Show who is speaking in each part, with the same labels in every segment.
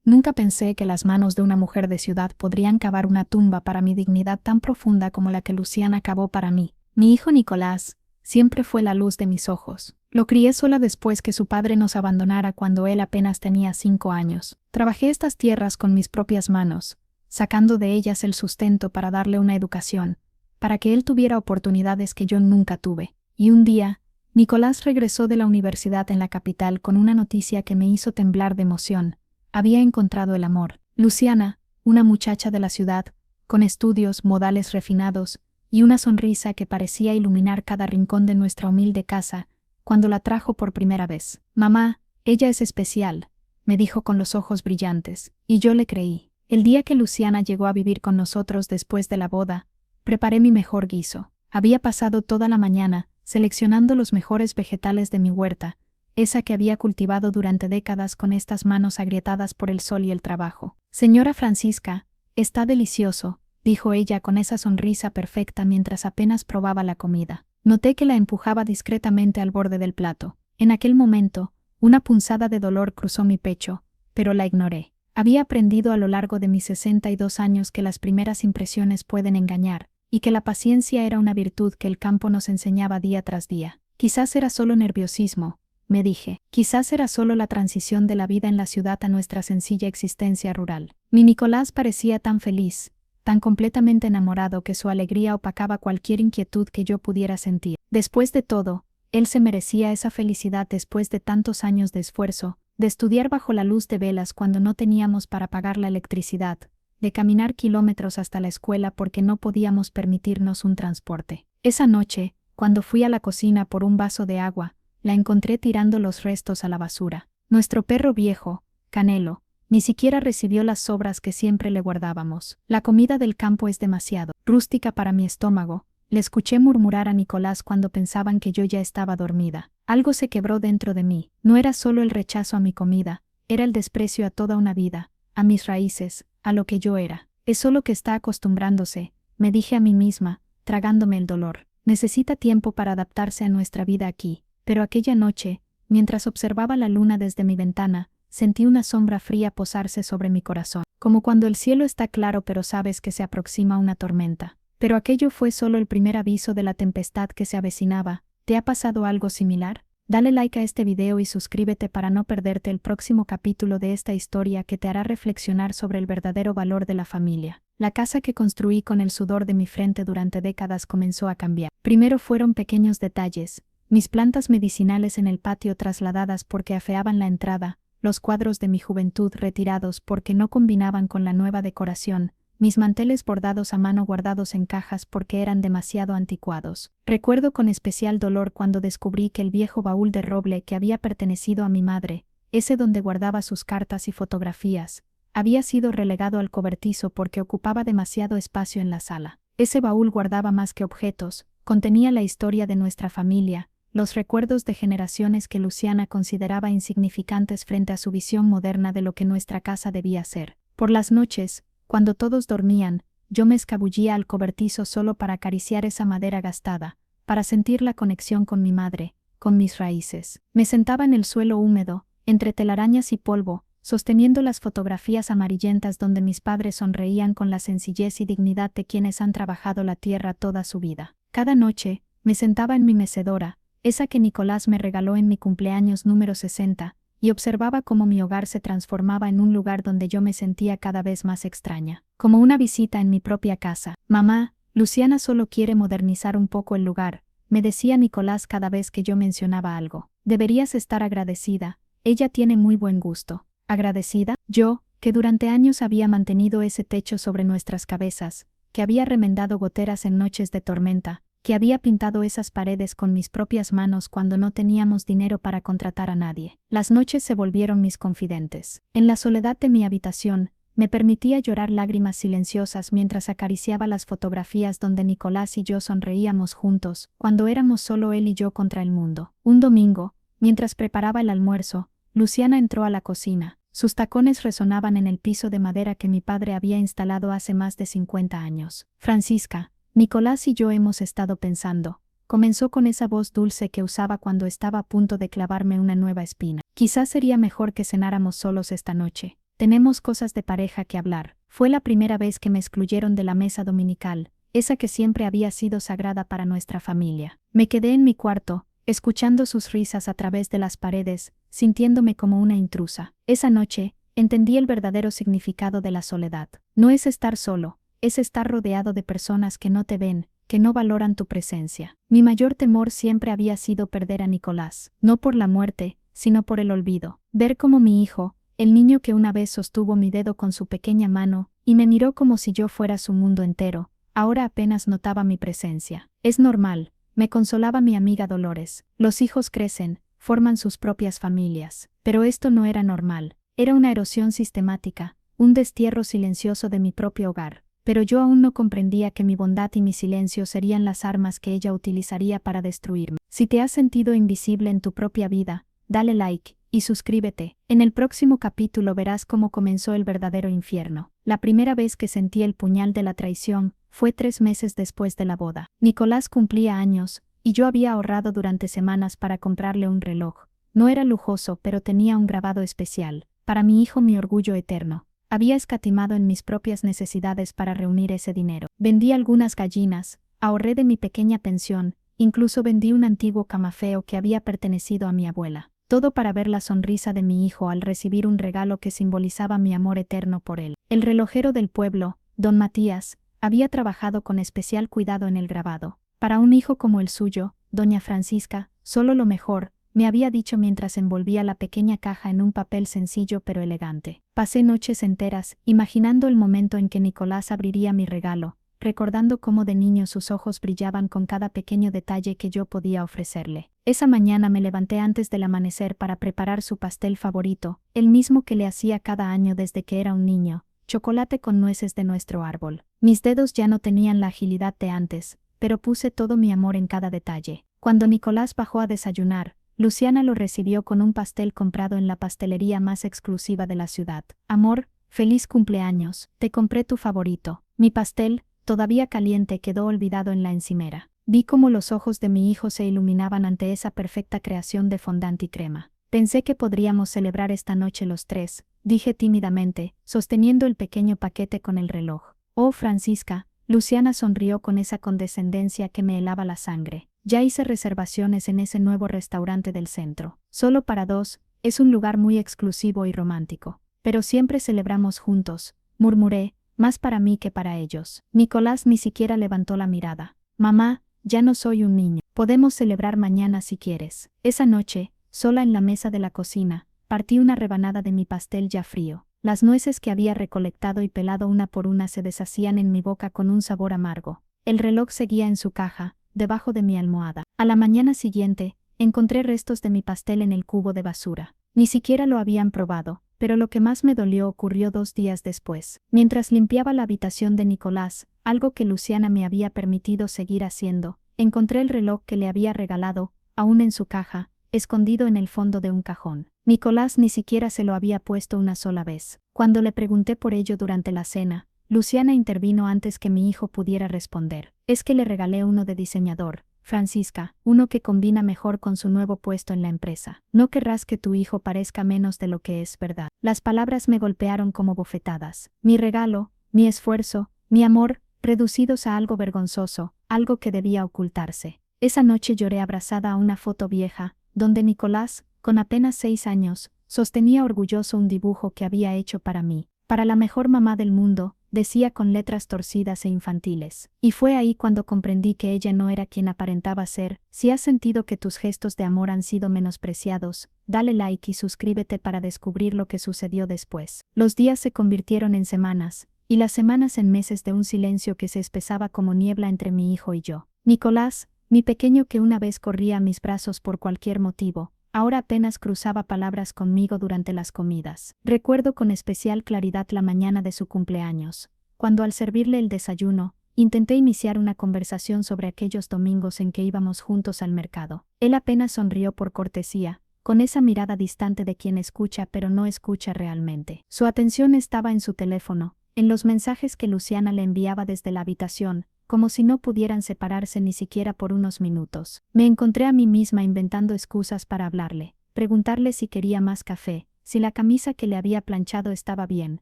Speaker 1: Nunca pensé que las manos de una mujer de ciudad podrían cavar una tumba para mi dignidad tan profunda como la que Luciana cavó para mí. Mi hijo Nicolás siempre fue la luz de mis ojos. Lo crié sola después que su padre nos abandonara cuando él apenas tenía 5 años. Trabajé estas tierras con mis propias manos, sacando de ellas el sustento para darle una educación, para que él tuviera oportunidades que yo nunca tuve. Y un día, Nicolás regresó de la universidad en la capital con una noticia que me hizo temblar de emoción. Había encontrado el amor. Luciana, una muchacha de la ciudad, con estudios, modales refinados, y una sonrisa que parecía iluminar cada rincón de nuestra humilde casa, cuando la trajo por primera vez. «Mamá, ella es especial», me dijo con los ojos brillantes, y yo le creí. El día que Luciana llegó a vivir con nosotros después de la boda, preparé mi mejor guiso. Había pasado toda la mañana, seleccionando los mejores vegetales de mi huerta, esa que había cultivado durante décadas con estas manos agrietadas por el sol y el trabajo. «Señora Francisca, está delicioso», dijo ella con esa sonrisa perfecta mientras apenas probaba la comida. Noté que la empujaba discretamente al borde del plato. En aquel momento, una punzada de dolor cruzó mi pecho, pero la ignoré. Había aprendido a lo largo de mis 62 años que las primeras impresiones pueden engañar, y que la paciencia era una virtud que el campo nos enseñaba día tras día. Quizás era solo nerviosismo, me dije. Quizás era solo la transición de la vida en la ciudad a nuestra sencilla existencia rural. Mi Nicolás parecía tan feliz, tan completamente enamorado que su alegría opacaba cualquier inquietud que yo pudiera sentir. Después de todo, él se merecía esa felicidad después de tantos años de esfuerzo, de estudiar bajo la luz de velas cuando no teníamos para pagar la electricidad, de caminar kilómetros hasta la escuela porque no podíamos permitirnos un transporte. Esa noche, cuando fui a la cocina por un vaso de agua, la encontré tirando los restos a la basura. Nuestro perro viejo, Canelo, ni siquiera recibió las sobras que siempre le guardábamos. «La comida del campo es demasiado rústica para mi estómago», le escuché murmurar a Nicolás cuando pensaban que yo ya estaba dormida. Algo se quebró dentro de mí. No era solo el rechazo a mi comida, era el desprecio a toda una vida, a mis raíces, a lo que yo era. «Es solo que está acostumbrándose», me dije a mí misma, tragándome el dolor. «Necesita tiempo para adaptarse a nuestra vida aquí». Pero aquella noche, mientras observaba la luna desde mi ventana, sentí una sombra fría posarse sobre mi corazón, como cuando el cielo está claro pero sabes que se aproxima una tormenta. Pero aquello fue solo el primer aviso de la tempestad que se avecinaba. ¿Te ha pasado algo similar? Dale like a este video y suscríbete para no perderte el próximo capítulo de esta historia que te hará reflexionar sobre el verdadero valor de la familia. La casa que construí con el sudor de mi frente durante décadas comenzó a cambiar. Primero fueron pequeños detalles, mis plantas medicinales en el patio trasladadas porque afeaban la entrada, los cuadros de mi juventud retirados porque no combinaban con la nueva decoración, mis manteles bordados a mano guardados en cajas porque eran demasiado anticuados. Recuerdo con especial dolor cuando descubrí que el viejo baúl de roble que había pertenecido a mi madre, ese donde guardaba sus cartas y fotografías, había sido relegado al cobertizo porque ocupaba demasiado espacio en la sala. Ese baúl guardaba más que objetos, contenía la historia de nuestra familia, los recuerdos de generaciones que Luciana consideraba insignificantes frente a su visión moderna de lo que nuestra casa debía ser. Por las noches, cuando todos dormían, yo me escabullía al cobertizo solo para acariciar esa madera gastada, para sentir la conexión con mi madre, con mis raíces. Me sentaba en el suelo húmedo, entre telarañas y polvo, sosteniendo las fotografías amarillentas donde mis padres sonreían con la sencillez y dignidad de quienes han trabajado la tierra toda su vida. Cada noche, me sentaba en mi mecedora, esa que Nicolás me regaló en mi cumpleaños número 60, y observaba cómo mi hogar se transformaba en un lugar donde yo me sentía cada vez más extraña, como una visita en mi propia casa. «Mamá, Luciana solo quiere modernizar un poco el lugar», me decía Nicolás cada vez que yo mencionaba algo. «Deberías estar agradecida, ella tiene muy buen gusto». ¿Agradecida? Yo, que durante años había mantenido ese techo sobre nuestras cabezas, que había remendado goteras en noches de tormenta, que había pintado esas paredes con mis propias manos cuando no teníamos dinero para contratar a nadie. Las noches se volvieron mis confidentes. En la soledad de mi habitación, me permitía llorar lágrimas silenciosas mientras acariciaba las fotografías donde Nicolás y yo sonreíamos juntos, cuando éramos solo él y yo contra el mundo. Un domingo, mientras preparaba el almuerzo, Luciana entró a la cocina. Sus tacones resonaban en el piso de madera que mi padre había instalado hace más de 50 años. «Francisca, Nicolás y yo hemos estado pensando», comenzó con esa voz dulce que usaba cuando estaba a punto de clavarme una nueva espina. «Quizás sería mejor que cenáramos solos esta noche. tenemos cosas de pareja que hablar. Fue la primera vez que me excluyeron de la mesa dominical, esa que siempre había sido sagrada para nuestra familia. Me quedé en mi cuarto, escuchando sus risas a través de las paredes, sintiéndome como una intrusa. Esa noche, entendí el verdadero significado de la soledad. No es estar solo, es estar rodeado de personas que no te ven, que no valoran tu presencia. Mi mayor temor siempre había sido perder a Nicolás, no por la muerte, sino por el olvido. Ver cómo mi hijo, el niño que una vez sostuvo mi dedo con su pequeña mano, y me miró como si yo fuera su mundo entero, ahora apenas notaba mi presencia. Es normal, me consolaba mi amiga Dolores. Los hijos crecen, forman sus propias familias. Pero esto no era normal, era una erosión sistemática, un destierro silencioso de mi propio hogar. Pero yo aún no comprendía que mi bondad y mi silencio serían las armas que ella utilizaría para destruirme. Si te has sentido invisible en tu propia vida, dale like y suscríbete. En el próximo capítulo verás cómo comenzó el verdadero infierno. La primera vez que sentí el puñal de la traición fue 3 meses después de la boda. Nicolás cumplía años, y yo había ahorrado durante semanas para comprarle un reloj. No era lujoso, pero tenía un grabado especial. Para mi hijo, mi orgullo eterno. Había escatimado en mis propias necesidades para reunir ese dinero. Vendí algunas gallinas, ahorré de mi pequeña pensión, incluso vendí un antiguo camafeo que había pertenecido a mi abuela. Todo para ver la sonrisa de mi hijo al recibir un regalo que simbolizaba mi amor eterno por él. El relojero del pueblo, don Matías, había trabajado con especial cuidado en el grabado. Para un hijo como el suyo, doña Francisca, solo lo mejor, me había dicho mientras envolvía la pequeña caja en un papel sencillo pero elegante. Pasé noches enteras, imaginando el momento en que Nicolás abriría mi regalo, recordando cómo de niño sus ojos brillaban con cada pequeño detalle que yo podía ofrecerle. Esa mañana me levanté antes del amanecer para preparar su pastel favorito, el mismo que le hacía cada año desde que era un niño, chocolate con nueces de nuestro árbol. Mis dedos ya no tenían la agilidad de antes, pero puse todo mi amor en cada detalle. Cuando Nicolás bajó a desayunar, Luciana lo recibió con un pastel comprado en la pastelería más exclusiva de la ciudad. Amor, feliz cumpleaños, te compré tu favorito. Mi pastel, todavía caliente, quedó olvidado en la encimera. Vi cómo los ojos de mi hijo se iluminaban ante esa perfecta creación de fondant y crema. Pensé que podríamos celebrar esta noche los tres, dije tímidamente, sosteniendo el pequeño paquete con el reloj. Oh, Francisca, Luciana sonrió con esa condescendencia que me helaba la sangre. Ya hice reservaciones en ese nuevo restaurante del centro. Solo para 2, es un lugar muy exclusivo y romántico. Pero siempre celebramos juntos, murmuré, más para mí que para ellos. Nicolás ni siquiera levantó la mirada. Mamá, ya no soy un niño. Podemos celebrar mañana si quieres. Esa noche, sola en la mesa de la cocina, partí una rebanada de mi pastel ya frío. Las nueces que había recolectado y pelado una por una se deshacían en mi boca con un sabor amargo. El reloj seguía en su caja, debajo de mi almohada. A la mañana siguiente, encontré restos de mi pastel en el cubo de basura. Ni siquiera lo habían probado, pero lo que más me dolió ocurrió 2 días después. Mientras limpiaba la habitación de Nicolás, algo que Luciana me había permitido seguir haciendo, encontré el reloj que le había regalado, aún en su caja, escondido en el fondo de un cajón. Nicolás ni siquiera se lo había puesto una sola vez. Cuando le pregunté por ello durante la cena, Luciana intervino antes que mi hijo pudiera responder. Es que le regalé uno de diseñador, Francisca, uno que combina mejor con su nuevo puesto en la empresa. No querrás que tu hijo parezca menos de lo que es, ¿verdad? Las palabras me golpearon como bofetadas. Mi regalo, mi esfuerzo, mi amor, reducidos a algo vergonzoso, algo que debía ocultarse. Esa noche lloré abrazada a una foto vieja, donde Nicolás, con apenas 6 años, sostenía orgulloso un dibujo que había hecho para mí. Para la mejor mamá del mundo, decía con letras torcidas e infantiles. Y fue ahí cuando comprendí que ella no era quien aparentaba ser. Si has sentido que tus gestos de amor han sido menospreciados, dale like y suscríbete para descubrir lo que sucedió después. Los días se convirtieron en semanas, y las semanas en meses de un silencio que se espesaba como niebla entre mi hijo y yo. Nicolás, mi pequeño que una vez corría a mis brazos por cualquier motivo, ahora apenas cruzaba palabras conmigo durante las comidas. Recuerdo con especial claridad la mañana de su cumpleaños, cuando al servirle el desayuno, intenté iniciar una conversación sobre aquellos domingos en que íbamos juntos al mercado. Él apenas sonrió por cortesía, con esa mirada distante de quien escucha pero no escucha realmente. Su atención estaba en su teléfono, en los mensajes que Luciana le enviaba desde la habitación, como si no pudieran separarse ni siquiera por unos minutos. Me encontré a mí misma inventando excusas para hablarle, preguntarle si quería más café, si la camisa que le había planchado estaba bien,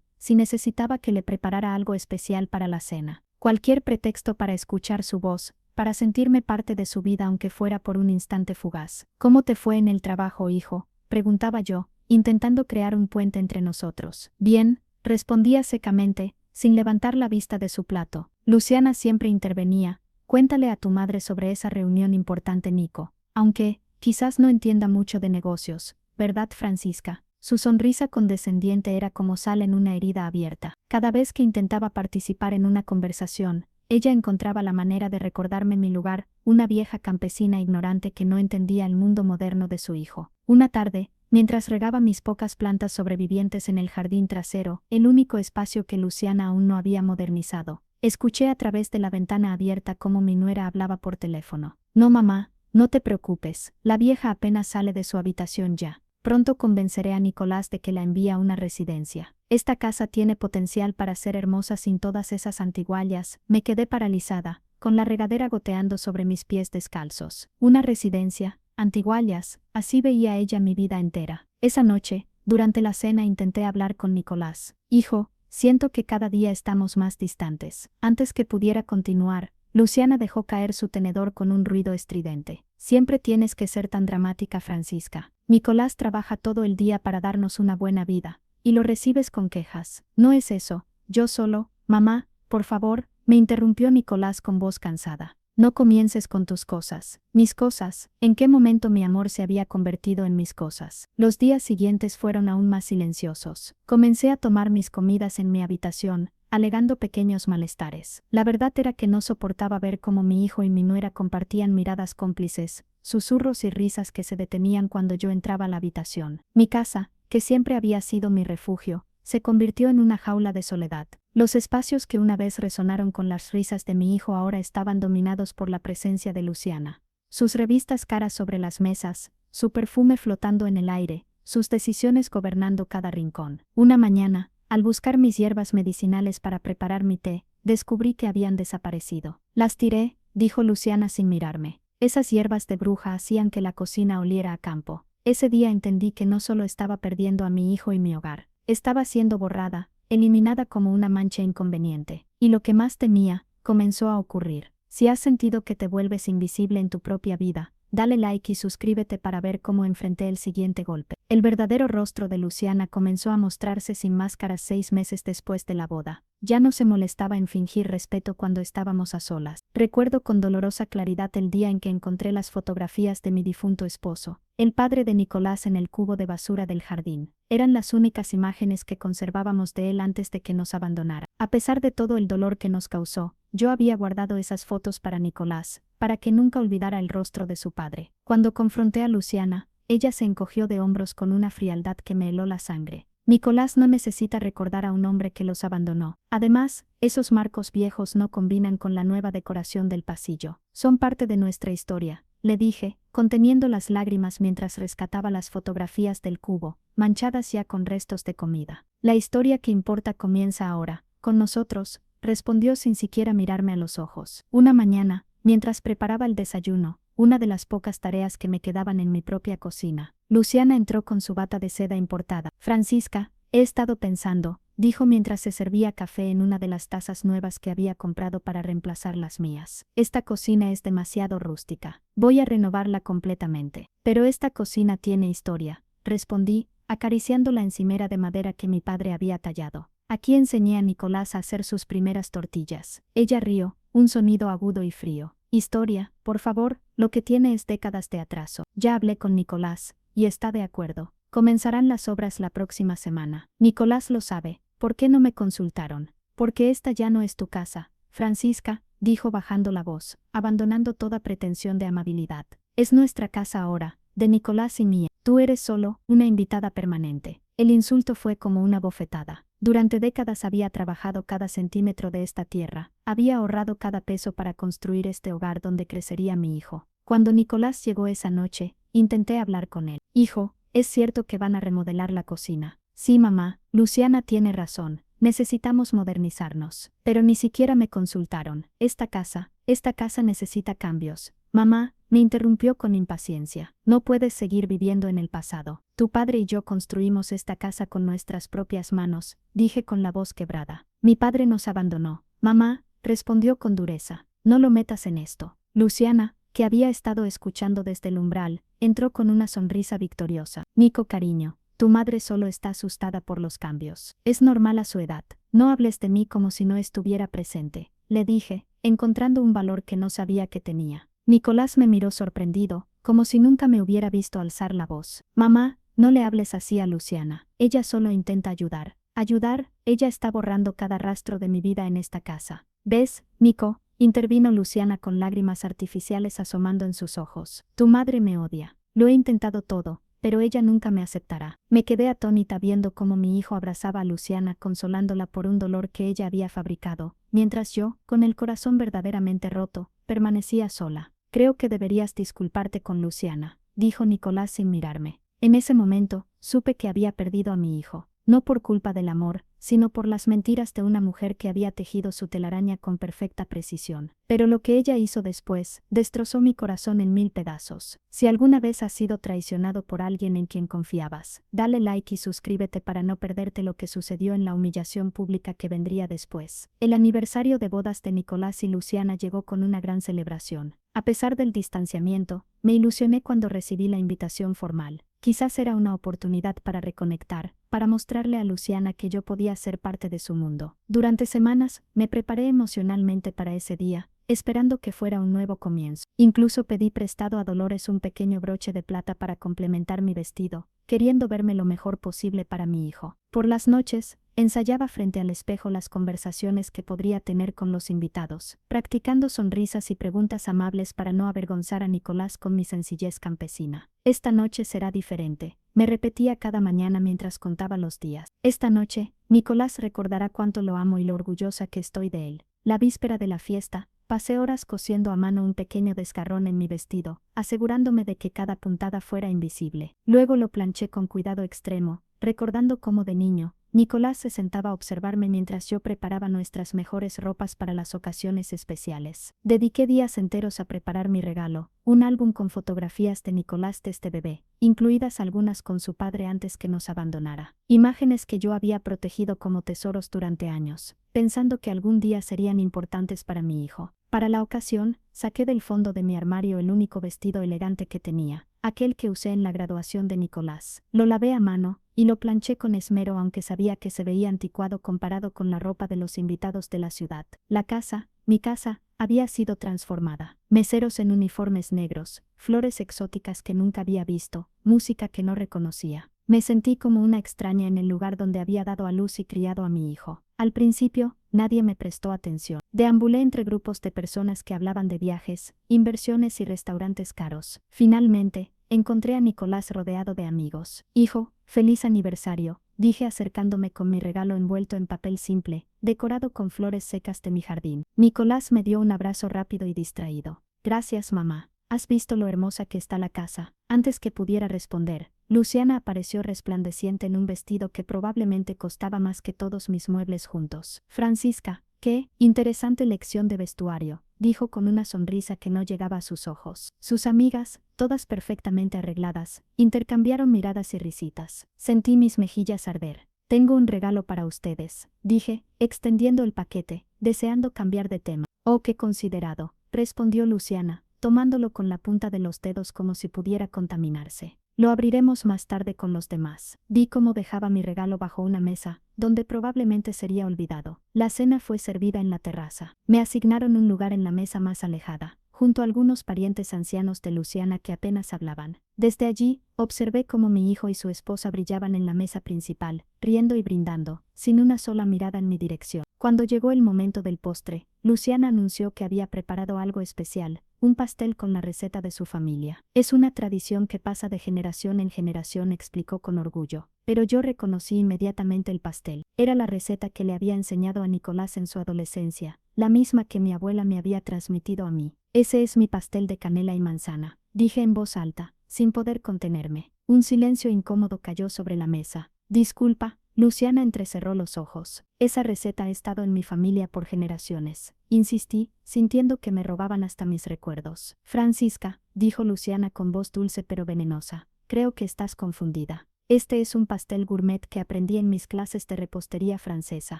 Speaker 1: si necesitaba que le preparara algo especial para la cena. Cualquier pretexto para escuchar su voz, para sentirme parte de su vida aunque fuera por un instante fugaz. ¿Cómo te fue en el trabajo, hijo?, preguntaba yo, intentando crear un puente entre nosotros. Bien, respondía secamente, sin levantar la vista de su plato. Luciana siempre intervenía. Cuéntale a tu madre sobre esa reunión importante, Nico. Aunque, quizás no entienda mucho de negocios, ¿verdad, Francisca? Su sonrisa condescendiente era como sal en una herida abierta. Cada vez que intentaba participar en una conversación, ella encontraba la manera de recordarme mi lugar, una vieja campesina ignorante que no entendía el mundo moderno de su hijo. Una tarde, mientras regaba mis pocas plantas sobrevivientes en el jardín trasero, el único espacio que Luciana aún no había modernizado, escuché a través de la ventana abierta cómo mi nuera hablaba por teléfono. No, mamá, no te preocupes, la vieja apenas sale de su habitación ya. Pronto convenceré a Nicolás de que la envíe a una residencia. Esta casa tiene potencial para ser hermosa sin todas esas antiguallas. Me quedé paralizada, con la regadera goteando sobre mis pies descalzos. Una residencia, antiguallas, así veía ella mi vida entera. Esa noche, durante la cena intenté hablar con Nicolás. Hijo, siento que cada día estamos más distantes. Antes que pudiera continuar, Luciana dejó caer su tenedor con un ruido estridente. Siempre tienes que ser tan dramática, Francisca. Nicolás trabaja todo el día para darnos una buena vida, y lo recibes con quejas. No es eso, yo solo, mamá, por favor, me interrumpió Nicolás con voz cansada. No comiences con tus cosas. Mis cosas, ¿en qué momento mi amor se había convertido en mis cosas? Los días siguientes fueron aún más silenciosos. Comencé a tomar mis comidas en mi habitación, alegando pequeños malestares. La verdad era que no soportaba ver cómo mi hijo y mi nuera compartían miradas cómplices, susurros y risas que se detenían cuando yo entraba a la habitación. Mi casa, que siempre había sido mi refugio, se convirtió en una jaula de soledad. Los espacios que una vez resonaron con las risas de mi hijo ahora estaban dominados por la presencia de Luciana. Sus revistas caras sobre las mesas, su perfume flotando en el aire, sus decisiones gobernando cada rincón. Una mañana, al buscar mis hierbas medicinales para preparar mi té, descubrí que habían desaparecido. Las tiré, dijo Luciana sin mirarme. Esas hierbas de bruja hacían que la cocina oliera a campo. Ese día entendí que no solo estaba perdiendo a mi hijo y mi hogar, estaba siendo borrada, eliminada como una mancha inconveniente. Y lo que más temía, comenzó a ocurrir. Si has sentido que te vuelves invisible en tu propia vida, dale like y suscríbete para ver cómo enfrenté el siguiente golpe. El verdadero rostro de Luciana comenzó a mostrarse sin máscaras 6 meses después de la boda. Ya no se molestaba en fingir respeto cuando estábamos a solas. Recuerdo con dolorosa claridad el día en que encontré las fotografías de mi difunto esposo, el padre de Nicolás, en el cubo de basura del jardín. Eran las únicas imágenes que conservábamos de él antes de que nos abandonara. A pesar de todo el dolor que nos causó, yo había guardado esas fotos para Nicolás, para que nunca olvidara el rostro de su padre. Cuando confronté a Luciana, ella se encogió de hombros con una frialdad que me heló la sangre. Nicolás no necesita recordar a un hombre que los abandonó. Además, esos marcos viejos no combinan con la nueva decoración del pasillo. Son parte de nuestra historia, le dije, conteniendo las lágrimas mientras rescataba las fotografías del cubo, manchadas ya con restos de comida. La historia que importa comienza ahora, con nosotros, respondió sin siquiera mirarme a los ojos. Una mañana, mientras preparaba el desayuno, una de las pocas tareas que me quedaban en mi propia cocina, Luciana entró con su bata de seda importada. Francisca, he estado pensando, dijo mientras se servía café en una de las tazas nuevas que había comprado para reemplazar las mías. Esta cocina es demasiado rústica. Voy a renovarla completamente. Pero esta cocina tiene historia, respondí, acariciando la encimera de madera que mi padre había tallado. Aquí enseñé a Nicolás a hacer sus primeras tortillas. Ella rió, un sonido agudo y frío. Historia, por favor, lo que tiene es décadas de atraso. Ya hablé con Nicolás, y está de acuerdo. Comenzarán las obras la próxima semana. Nicolás lo sabe. ¿Por qué no me consultaron? Porque esta ya no es tu casa, Francisca, dijo bajando la voz, abandonando toda pretensión de amabilidad. Es nuestra casa ahora, de Nicolás y mía. Tú eres solo una invitada permanente. El insulto fue como una bofetada. Durante décadas había trabajado cada centímetro de esta tierra, había ahorrado cada peso para construir este hogar donde crecería mi hijo. Cuando Nicolás llegó esa noche, intenté hablar con él. Hijo, ¿es cierto que van a remodelar la cocina? Sí, mamá, Luciana tiene razón, necesitamos modernizarnos. Pero ni siquiera me consultaron. Esta casa necesita cambios. Mamá, me interrumpió con impaciencia. No puedes seguir viviendo en el pasado. Tu padre y yo construimos esta casa con nuestras propias manos, dije con la voz quebrada. Mi padre nos abandonó. Mamá, respondió con dureza. No lo metas en esto. Luciana, que había estado escuchando desde el umbral, entró con una sonrisa victoriosa. Nico, cariño, tu madre solo está asustada por los cambios. Es normal a su edad. No hables de mí como si no estuviera presente, le dije, encontrando un valor que no sabía que tenía. Nicolás me miró sorprendido, como si nunca me hubiera visto alzar la voz. Mamá, no le hables así a Luciana. Ella solo intenta ayudar. Ayudar, ella está borrando cada rastro de mi vida en esta casa. ¿Ves, Nico? Intervino Luciana con lágrimas artificiales asomando en sus ojos. Tu madre me odia. Lo he intentado todo, pero ella nunca me aceptará. Me quedé atónita viendo cómo mi hijo abrazaba a Luciana consolándola por un dolor que ella había fabricado, mientras yo, con el corazón verdaderamente roto, permanecía sola. Creo que deberías disculparte con Luciana, dijo Nicolás sin mirarme. En ese momento, supe que había perdido a mi hijo. No por culpa del amor, sino por las mentiras de una mujer que había tejido su telaraña con perfecta precisión. Pero lo que ella hizo después, destrozó mi corazón en 1000 pedazos. Si alguna vez has sido traicionado por alguien en quien confiabas, dale like y suscríbete para no perderte lo que sucedió en la humillación pública que vendría después. El aniversario de bodas de Nicolás y Luciana llegó con una gran celebración. A pesar del distanciamiento, me ilusioné cuando recibí la invitación formal. Quizás era una oportunidad para reconectar, para mostrarle a Luciana que yo podía ser parte de su mundo. Durante semanas, me preparé emocionalmente para ese día, esperando que fuera un nuevo comienzo. Incluso pedí prestado a Dolores un pequeño broche de plata para complementar mi vestido, queriendo verme lo mejor posible para mi hijo. Por las noches, ensayaba frente al espejo las conversaciones que podría tener con los invitados, practicando sonrisas y preguntas amables para no avergonzar a Nicolás con mi sencillez campesina. Esta noche será diferente, me repetía cada mañana mientras contaba los días. Esta noche, Nicolás recordará cuánto lo amo y lo orgullosa que estoy de él. La víspera de la fiesta, pasé horas cosiendo a mano un pequeño desgarrón en mi vestido, asegurándome de que cada puntada fuera invisible. Luego lo planché con cuidado extremo, recordando cómo de niño, Nicolás se sentaba a observarme mientras yo preparaba nuestras mejores ropas para las ocasiones especiales. Dediqué días enteros a preparar mi regalo, un álbum con fotografías de Nicolás desde bebé, incluidas algunas con su padre antes que nos abandonara. Imágenes que yo había protegido como tesoros durante años, pensando que algún día serían importantes para mi hijo. Para la ocasión, saqué del fondo de mi armario el único vestido elegante que tenía, aquel que usé en la graduación de Nicolás. Lo lavé a mano, y lo planché con esmero aunque sabía que se veía anticuado comparado con la ropa de los invitados de la ciudad. La casa, mi casa, había sido transformada. Meseros en uniformes negros, flores exóticas que nunca había visto, música que no reconocía. Me sentí como una extraña en el lugar donde había dado a luz y criado a mi hijo. Al principio, nadie me prestó atención. Deambulé entre grupos de personas que hablaban de viajes, inversiones y restaurantes caros. Finalmente, encontré a Nicolás rodeado de amigos. Hijo, feliz aniversario, dije acercándome con mi regalo envuelto en papel simple, decorado con flores secas de mi jardín. Nicolás me dio un abrazo rápido y distraído. Gracias, mamá. ¿Has visto lo hermosa que está la casa? Antes que pudiera responder, Luciana apareció resplandeciente en un vestido que probablemente costaba más que todos mis muebles juntos. Francisca, qué interesante lección de vestuario, dijo con una sonrisa que no llegaba a sus ojos. Sus amigas, todas perfectamente arregladas, intercambiaron miradas y risitas. Sentí mis mejillas arder. Tengo un regalo para ustedes, dije, extendiendo el paquete, deseando cambiar de tema. Oh, qué considerado, respondió Luciana, tomándolo con la punta de los dedos como si pudiera contaminarse. Lo abriremos más tarde con los demás. Vi cómo dejaba mi regalo bajo una mesa, donde probablemente sería olvidado. La cena fue servida en la terraza. Me asignaron un lugar en la mesa más alejada, junto a algunos parientes ancianos de Luciana que apenas hablaban. Desde allí, observé cómo mi hijo y su esposa brillaban en la mesa principal, riendo y brindando, sin una sola mirada en mi dirección. Cuando llegó el momento del postre, Luciana anunció que había preparado algo especial, un pastel con la receta de su familia. Es una tradición que pasa de generación en generación, explicó con orgullo. Pero yo reconocí inmediatamente el pastel. Era la receta que le había enseñado a Nicolás en su adolescencia, la misma que mi abuela me había transmitido a mí. Ese es mi pastel de canela y manzana, dije en voz alta, sin poder contenerme. Un silencio incómodo cayó sobre la mesa. Disculpa,
Speaker 2: Luciana entrecerró los ojos. Esa receta ha estado en mi familia por generaciones. Insistí, sintiendo que me robaban hasta mis recuerdos. Francisca, dijo Luciana con voz dulce pero venenosa, creo que estás confundida. Este es un pastel gourmet que aprendí en mis clases de repostería francesa.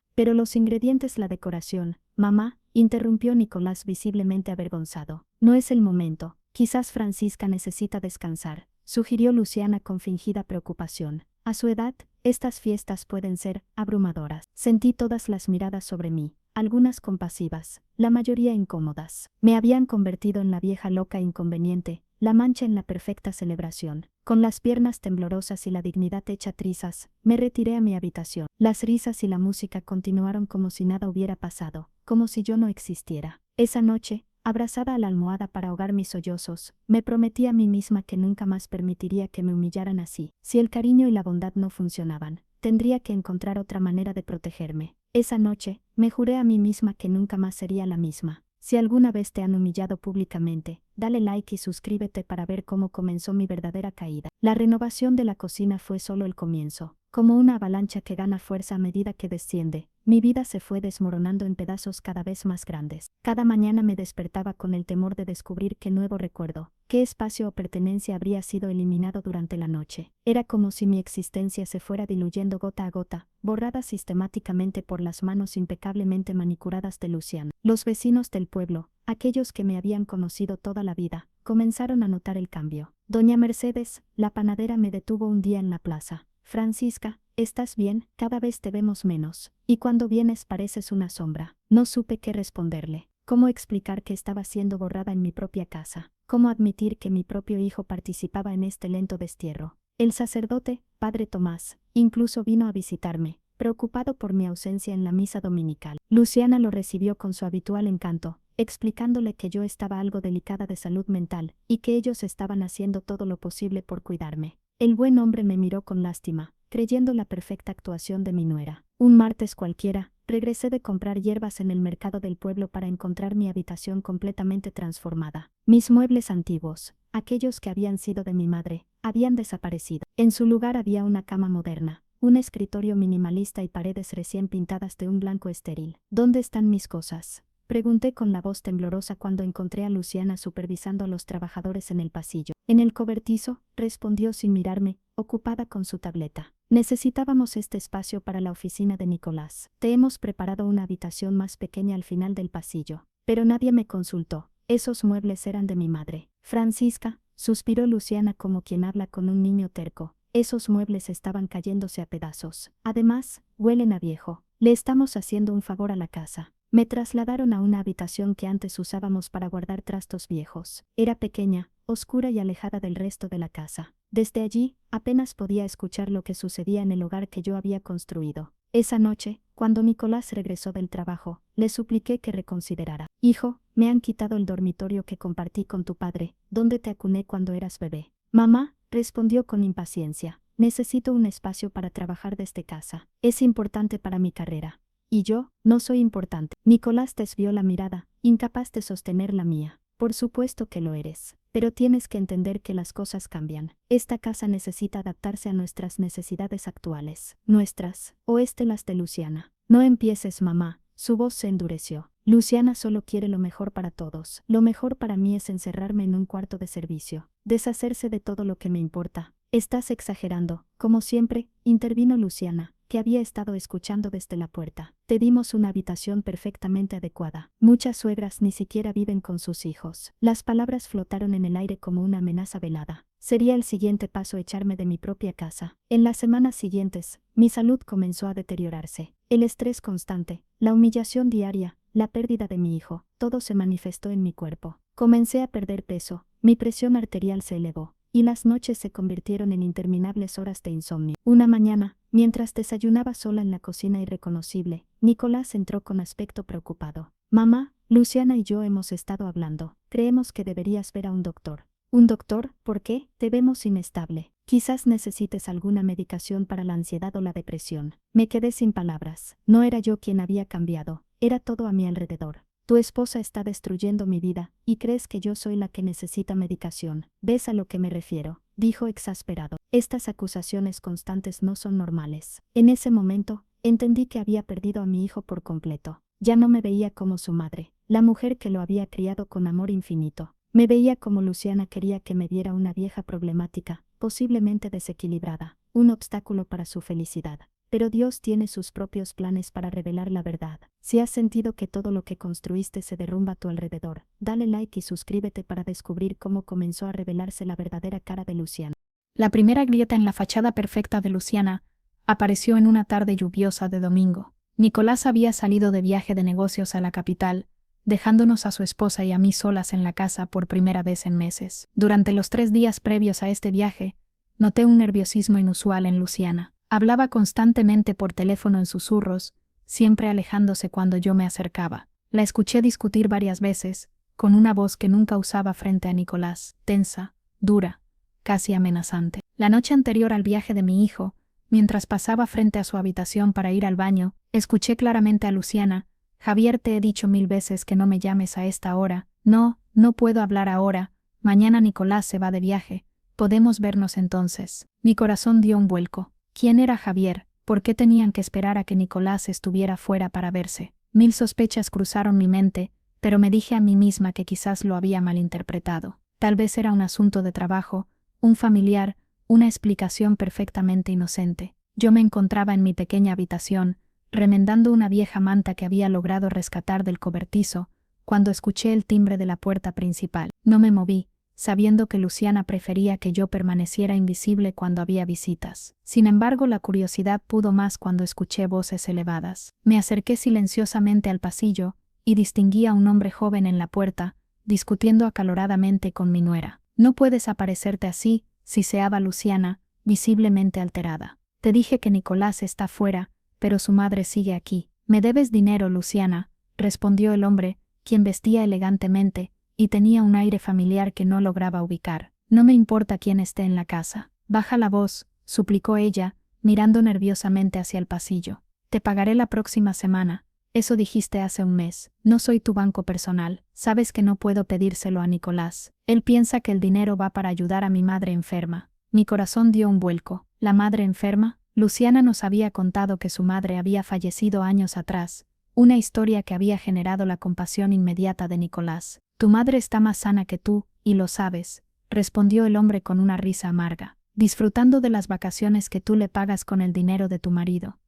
Speaker 2: Pero los ingredientes, la decoración, mamá, interrumpió Nicolás visiblemente avergonzado. No es el momento. Quizás Francisca necesita descansar, sugirió Luciana con fingida preocupación. A su edad, estas fiestas pueden ser abrumadoras. Sentí todas las miradas sobre mí, algunas compasivas, la mayoría incómodas. Me habían convertido en la vieja loca inconveniente, la mancha en la perfecta celebración. Con las piernas temblorosas y la dignidad hecha trizas, me retiré a mi habitación. Las risas y la música continuaron como si nada hubiera pasado, como si yo no existiera. Esa noche, abrazada a la almohada para ahogar mis sollozos, me prometí a mí misma que nunca más permitiría que me humillaran así. Si el cariño y la bondad no funcionaban, tendría que encontrar otra manera de protegerme. Esa noche, me juré a mí misma que nunca más sería la misma. Si alguna vez te han humillado públicamente, dale like y suscríbete para ver cómo comenzó mi verdadera caída. La renovación de la cocina fue solo el comienzo. Como una avalancha que gana fuerza a medida que desciende, mi vida se fue desmoronando en pedazos cada vez más grandes. Cada mañana me despertaba con el temor de descubrir qué nuevo recuerdo, qué espacio o pertenencia habría sido eliminado durante la noche. Era como si mi existencia se fuera diluyendo gota a gota, borrada sistemáticamente por las manos impecablemente manicuradas de Luciana. Los vecinos del pueblo, aquellos que me habían conocido toda la vida, comenzaron a notar el cambio. Doña Mercedes, la panadera, me detuvo un día en la plaza. Francisca, ¿estás bien? Cada vez te vemos menos, y cuando vienes pareces una sombra. No supe qué responderle. ¿Cómo explicar que estaba siendo borrada en mi propia casa? ¿Cómo admitir que mi propio hijo participaba en este lento destierro? El sacerdote, padre Tomás, incluso vino a visitarme, preocupado por mi ausencia en la misa dominical. Luciana lo recibió con su habitual encanto, explicándole que yo estaba algo delicada de salud mental, y que ellos estaban haciendo todo lo posible por cuidarme. El buen hombre me miró con lástima, creyendo la perfecta actuación de mi nuera. Un martes cualquiera, regresé de comprar hierbas en el mercado del pueblo para encontrar mi habitación completamente transformada. Mis muebles antiguos, aquellos que habían sido de mi madre, habían desaparecido. En su lugar había una cama moderna, un escritorio minimalista y paredes recién pintadas de un blanco estéril. ¿Dónde están mis cosas?, pregunté con la voz temblorosa cuando encontré a Luciana supervisando a los trabajadores en el pasillo. En el cobertizo, respondió sin mirarme, ocupada con su tableta. Necesitábamos este espacio para la oficina de Nicolás. Te hemos preparado una habitación más pequeña al final del pasillo. Pero nadie me consultó. Esos muebles eran de mi madre. Francisca, suspiró Luciana como quien habla con un niño terco. Esos muebles estaban cayéndose a pedazos. Además, huelen a viejo. Le estamos haciendo un favor a la casa. Me trasladaron a una habitación que antes usábamos para guardar trastos viejos. Era pequeña, oscura y alejada del resto de la casa. Desde allí, apenas podía escuchar lo que sucedía en el hogar que yo había construido. Esa noche, cuando Nicolás regresó del trabajo, le supliqué que reconsiderara. Hijo, me han quitado el dormitorio que compartí con tu padre, donde te acuné cuando eras bebé. Mamá, respondió con impaciencia, necesito un espacio para trabajar desde casa. Es importante para mi carrera. Y yo, no soy importante. Nicolás desvió la mirada, incapaz de sostener la mía. Por supuesto que lo eres, pero tienes que entender que las cosas cambian. Esta casa necesita adaptarse a nuestras necesidades actuales. Nuestras, o las de Luciana. No empieces, mamá. Su voz se endureció. Luciana solo quiere lo mejor para todos. Lo mejor para mí es encerrarme en un cuarto de servicio, deshacerse de todo lo que me importa. Estás exagerando. Como siempre, intervino Luciana, que había estado escuchando desde la puerta. Te dimos una habitación perfectamente adecuada. Muchas suegras ni siquiera viven con sus hijos. Las palabras flotaron en el aire como una amenaza velada. Sería el siguiente paso echarme de mi propia casa. En las semanas siguientes, mi salud comenzó a deteriorarse. El estrés constante, la humillación diaria, la pérdida de mi hijo, todo se manifestó en mi cuerpo. Comencé a perder peso, mi presión arterial se elevó, y las noches se convirtieron en interminables horas de insomnio. Una mañana, mientras desayunaba sola en la cocina irreconocible, Nicolás entró con aspecto preocupado. Mamá, Luciana y yo hemos estado hablando. Creemos que deberías ver a un doctor. ¿Un doctor? ¿Por qué? Te vemos inestable. Quizás necesites alguna medicación para la ansiedad o la depresión. Me quedé sin palabras. No era yo quien había cambiado, era todo a mi alrededor. Tu esposa está destruyendo mi vida, y crees que yo soy la que necesita medicación. ¿Ves a lo que me refiero? dijo exasperado. Estas acusaciones constantes no son normales. En ese momento, entendí que había perdido a mi hijo por completo. Ya no me veía como su madre, la mujer que lo había criado con amor infinito. Me veía como Luciana quería que me viera, una vieja problemática, posiblemente desequilibrada, un obstáculo para su felicidad. Pero Dios tiene sus propios planes para revelar la verdad. Si has sentido que todo lo que construiste se derrumba a tu alrededor, dale like y suscríbete para descubrir cómo comenzó a revelarse la verdadera cara de Luciana.
Speaker 1: La primera grieta en la fachada perfecta de Luciana apareció en una tarde lluviosa de domingo. Nicolás había salido de viaje de negocios a la capital, dejándonos a su esposa y a mí solas en la casa por primera vez en meses. Durante los 3 días previos a este viaje, noté un nerviosismo inusual en Luciana. Hablaba constantemente por teléfono en susurros, siempre alejándose cuando yo me acercaba. La escuché discutir varias veces, con una voz que nunca usaba frente a Nicolás, tensa, dura, casi amenazante. La noche anterior al viaje de mi hijo, mientras pasaba frente a su habitación para ir al baño, escuché claramente a Luciana: «Javier, te he dicho 1000 veces que no me llames a esta hora. No, no puedo hablar ahora. Mañana Nicolás se va de viaje. Podemos vernos entonces». Mi corazón dio un vuelco. ¿Quién era Javier? ¿Por qué tenían que esperar a que Nicolás estuviera fuera para verse? 1000 sospechas cruzaron mi mente, pero me dije a mí misma que quizás lo había malinterpretado. Tal vez era un asunto de trabajo, un familiar, una explicación perfectamente inocente. Yo me encontraba en mi pequeña habitación, remendando una vieja manta que había logrado rescatar del cobertizo, cuando escuché el timbre de la puerta principal. No me moví, sabiendo que Luciana prefería que yo permaneciera invisible cuando había visitas. Sin embargo, la curiosidad pudo más cuando escuché voces elevadas. Me acerqué silenciosamente al pasillo y distinguí a un hombre joven en la puerta, discutiendo acaloradamente con mi nuera. «No puedes aparecerte así», siseaba Luciana, visiblemente alterada. «Te dije que Nicolás está fuera, pero su madre sigue aquí». «Me debes dinero, Luciana», respondió el hombre, quien vestía elegantemente y tenía un aire familiar que no lograba ubicar. «No me importa quién esté en la casa». «Baja la voz», suplicó ella, mirando nerviosamente hacia el pasillo. «Te pagaré la próxima semana». «Eso dijiste hace un mes. No soy tu banco personal. Sabes que no puedo pedírselo a Nicolás. Él piensa que el dinero va para ayudar a mi madre enferma». Mi corazón dio un vuelco. ¿La madre enferma? Luciana nos había contado que su madre había fallecido años atrás, una historia que había generado la compasión inmediata de Nicolás. «Tu madre está más sana que tú, y lo sabes», respondió el hombre con una risa amarga, «disfrutando de las vacaciones que tú le pagas con el dinero de tu marido».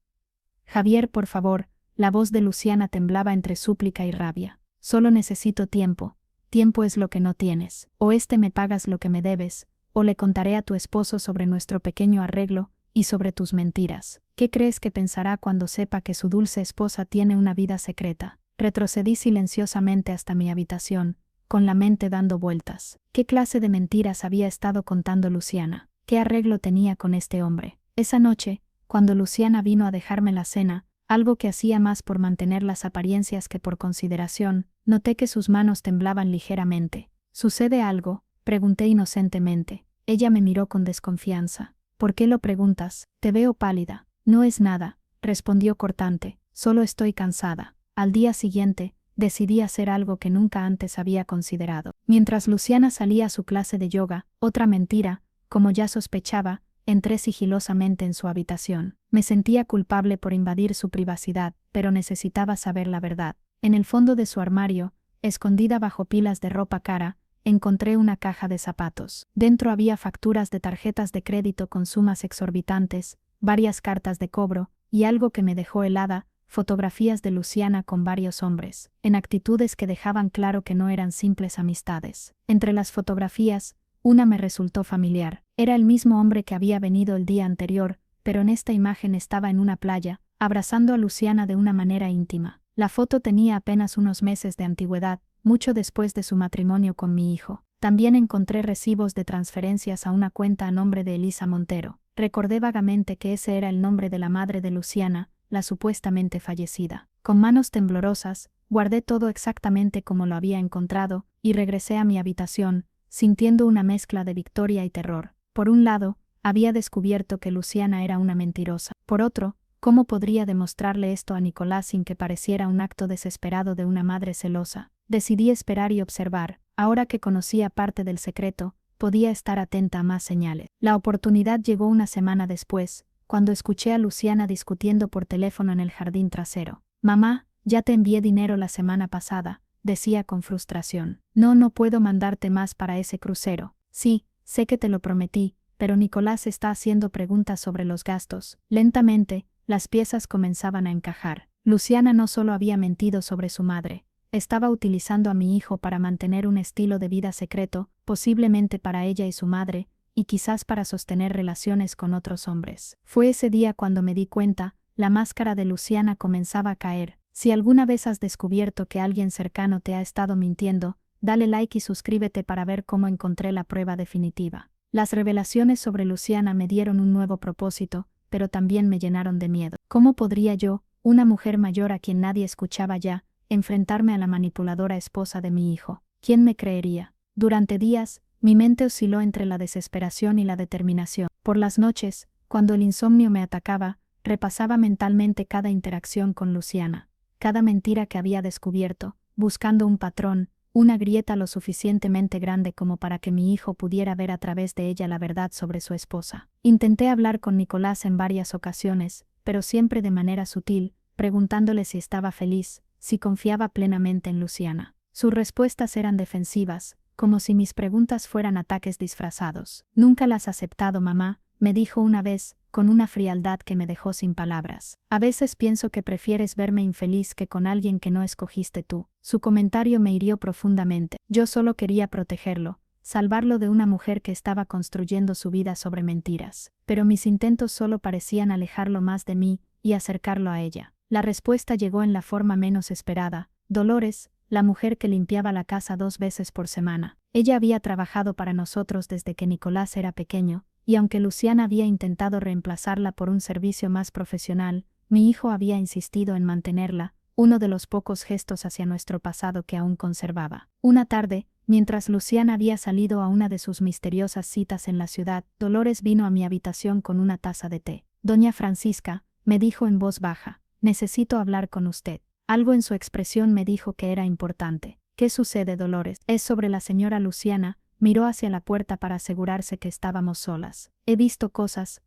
Speaker 1: «Javier, por favor», la voz de Luciana temblaba entre súplica y rabia. «Solo necesito tiempo. Tiempo es lo que no tienes. O me pagas lo que me debes, o le contaré a tu esposo sobre nuestro pequeño arreglo y sobre tus mentiras. ¿Qué crees que pensará cuando sepa que su dulce esposa tiene una vida secreta?» Retrocedí silenciosamente hasta mi habitación, con la mente dando vueltas. ¿Qué clase de mentiras había estado contando Luciana? ¿Qué arreglo tenía con este hombre? Esa noche, cuando Luciana vino a dejarme la cena, algo que hacía más por mantener las apariencias que por consideración, noté que sus manos temblaban ligeramente. «¿Sucede algo?», pregunté inocentemente. Ella me miró con desconfianza. «¿Por qué lo preguntas? Te veo pálida». «No es nada», respondió cortante. «Solo estoy cansada». Al día siguiente, decidí hacer algo que nunca antes había considerado. Mientras Luciana salía a su clase de yoga, otra mentira, como ya sospechaba, entré sigilosamente en su habitación. Me sentía culpable por invadir su privacidad, pero necesitaba saber la verdad. En el fondo de su armario, escondida bajo pilas de ropa cara, encontré una caja de zapatos. Dentro había facturas de tarjetas de crédito con sumas exorbitantes, varias cartas de cobro, y algo que me dejó helada: fotografías de Luciana con varios hombres, en actitudes que dejaban claro que no eran simples amistades. Entre las fotografías, una me resultó familiar. Era el mismo hombre que había venido el día anterior, pero en esta imagen estaba en una playa, abrazando a Luciana de una manera íntima. La foto tenía apenas unos meses de antigüedad, mucho después de su matrimonio con mi hijo. También encontré recibos de transferencias a una cuenta a nombre de Elisa Montero. Recordé vagamente que ese era el nombre de la madre de Luciana, la supuestamente fallecida. Con manos temblorosas, guardé todo exactamente como lo había encontrado, y regresé a mi habitación, sintiendo una mezcla de victoria y terror. Por un lado, había descubierto que Luciana era una mentirosa. Por otro, ¿cómo podría demostrarle esto a Nicolás sin que pareciera un acto desesperado de una madre celosa? Decidí esperar y observar. Ahora que conocía parte del secreto, podía estar atenta a más señales. La oportunidad llegó una semana después, cuando escuché a Luciana discutiendo por teléfono en el jardín trasero. «Mamá, ya te envié dinero la semana pasada», decía con frustración. No puedo mandarte más para ese crucero». «Sí, sé que te lo prometí, pero Nicolás está haciendo preguntas sobre los gastos». Lentamente, las piezas comenzaban a encajar. Luciana no solo había mentido sobre su madre, estaba utilizando a mi hijo para mantener un estilo de vida secreto, posiblemente para ella y su madre, y quizás para sostener relaciones con otros hombres. Fue ese día cuando me di cuenta, la máscara de Luciana comenzaba a caer. Si alguna vez has descubierto que alguien cercano te ha estado mintiendo, dale like y suscríbete para ver cómo encontré la prueba definitiva. Las revelaciones sobre Luciana me dieron un nuevo propósito, pero también me llenaron de miedo. ¿Cómo podría yo, una mujer mayor a quien nadie escuchaba ya, enfrentarme a la manipuladora esposa de mi hijo? ¿Quién me creería? Durante días, mi mente osciló entre la desesperación y la determinación. Por las noches, cuando el insomnio me atacaba, repasaba mentalmente cada interacción con Luciana, cada mentira que había descubierto, buscando un patrón, una grieta lo suficientemente grande como para que mi hijo pudiera ver a través de ella la verdad sobre su esposa. Intenté hablar con Nicolás en varias ocasiones, pero siempre de manera sutil, preguntándole si estaba feliz, si confiaba plenamente en Luciana. Sus respuestas eran defensivas, como si mis preguntas fueran ataques disfrazados. «Nunca las has aceptado, mamá», me dijo una vez, con una frialdad que me dejó sin palabras. «A veces pienso que prefieres verme infeliz que con alguien que no escogiste tú». Su comentario me hirió profundamente. Yo solo quería protegerlo, salvarlo de una mujer que estaba construyendo su vida sobre mentiras. Pero mis intentos solo parecían alejarlo más de mí y acercarlo a ella. La respuesta llegó en la forma menos esperada. Dolores, la mujer que limpiaba la casa 2 veces por semana. Ella había trabajado para nosotros desde que Nicolás era pequeño, y aunque Luciana había intentado reemplazarla por un servicio más profesional, mi hijo había insistido en mantenerla, uno de los pocos gestos hacia nuestro pasado que aún conservaba. Una tarde, mientras Luciana había salido a una de sus misteriosas citas en la ciudad, Dolores vino a mi habitación con una taza de té. «Doña Francisca», me dijo en voz baja, «necesito hablar con usted». Algo en su expresión me dijo que era importante. «¿Qué sucede, Dolores?» «Es sobre la señora Luciana». Miró hacia la puerta para asegurarse que estábamos solas. «He visto cosas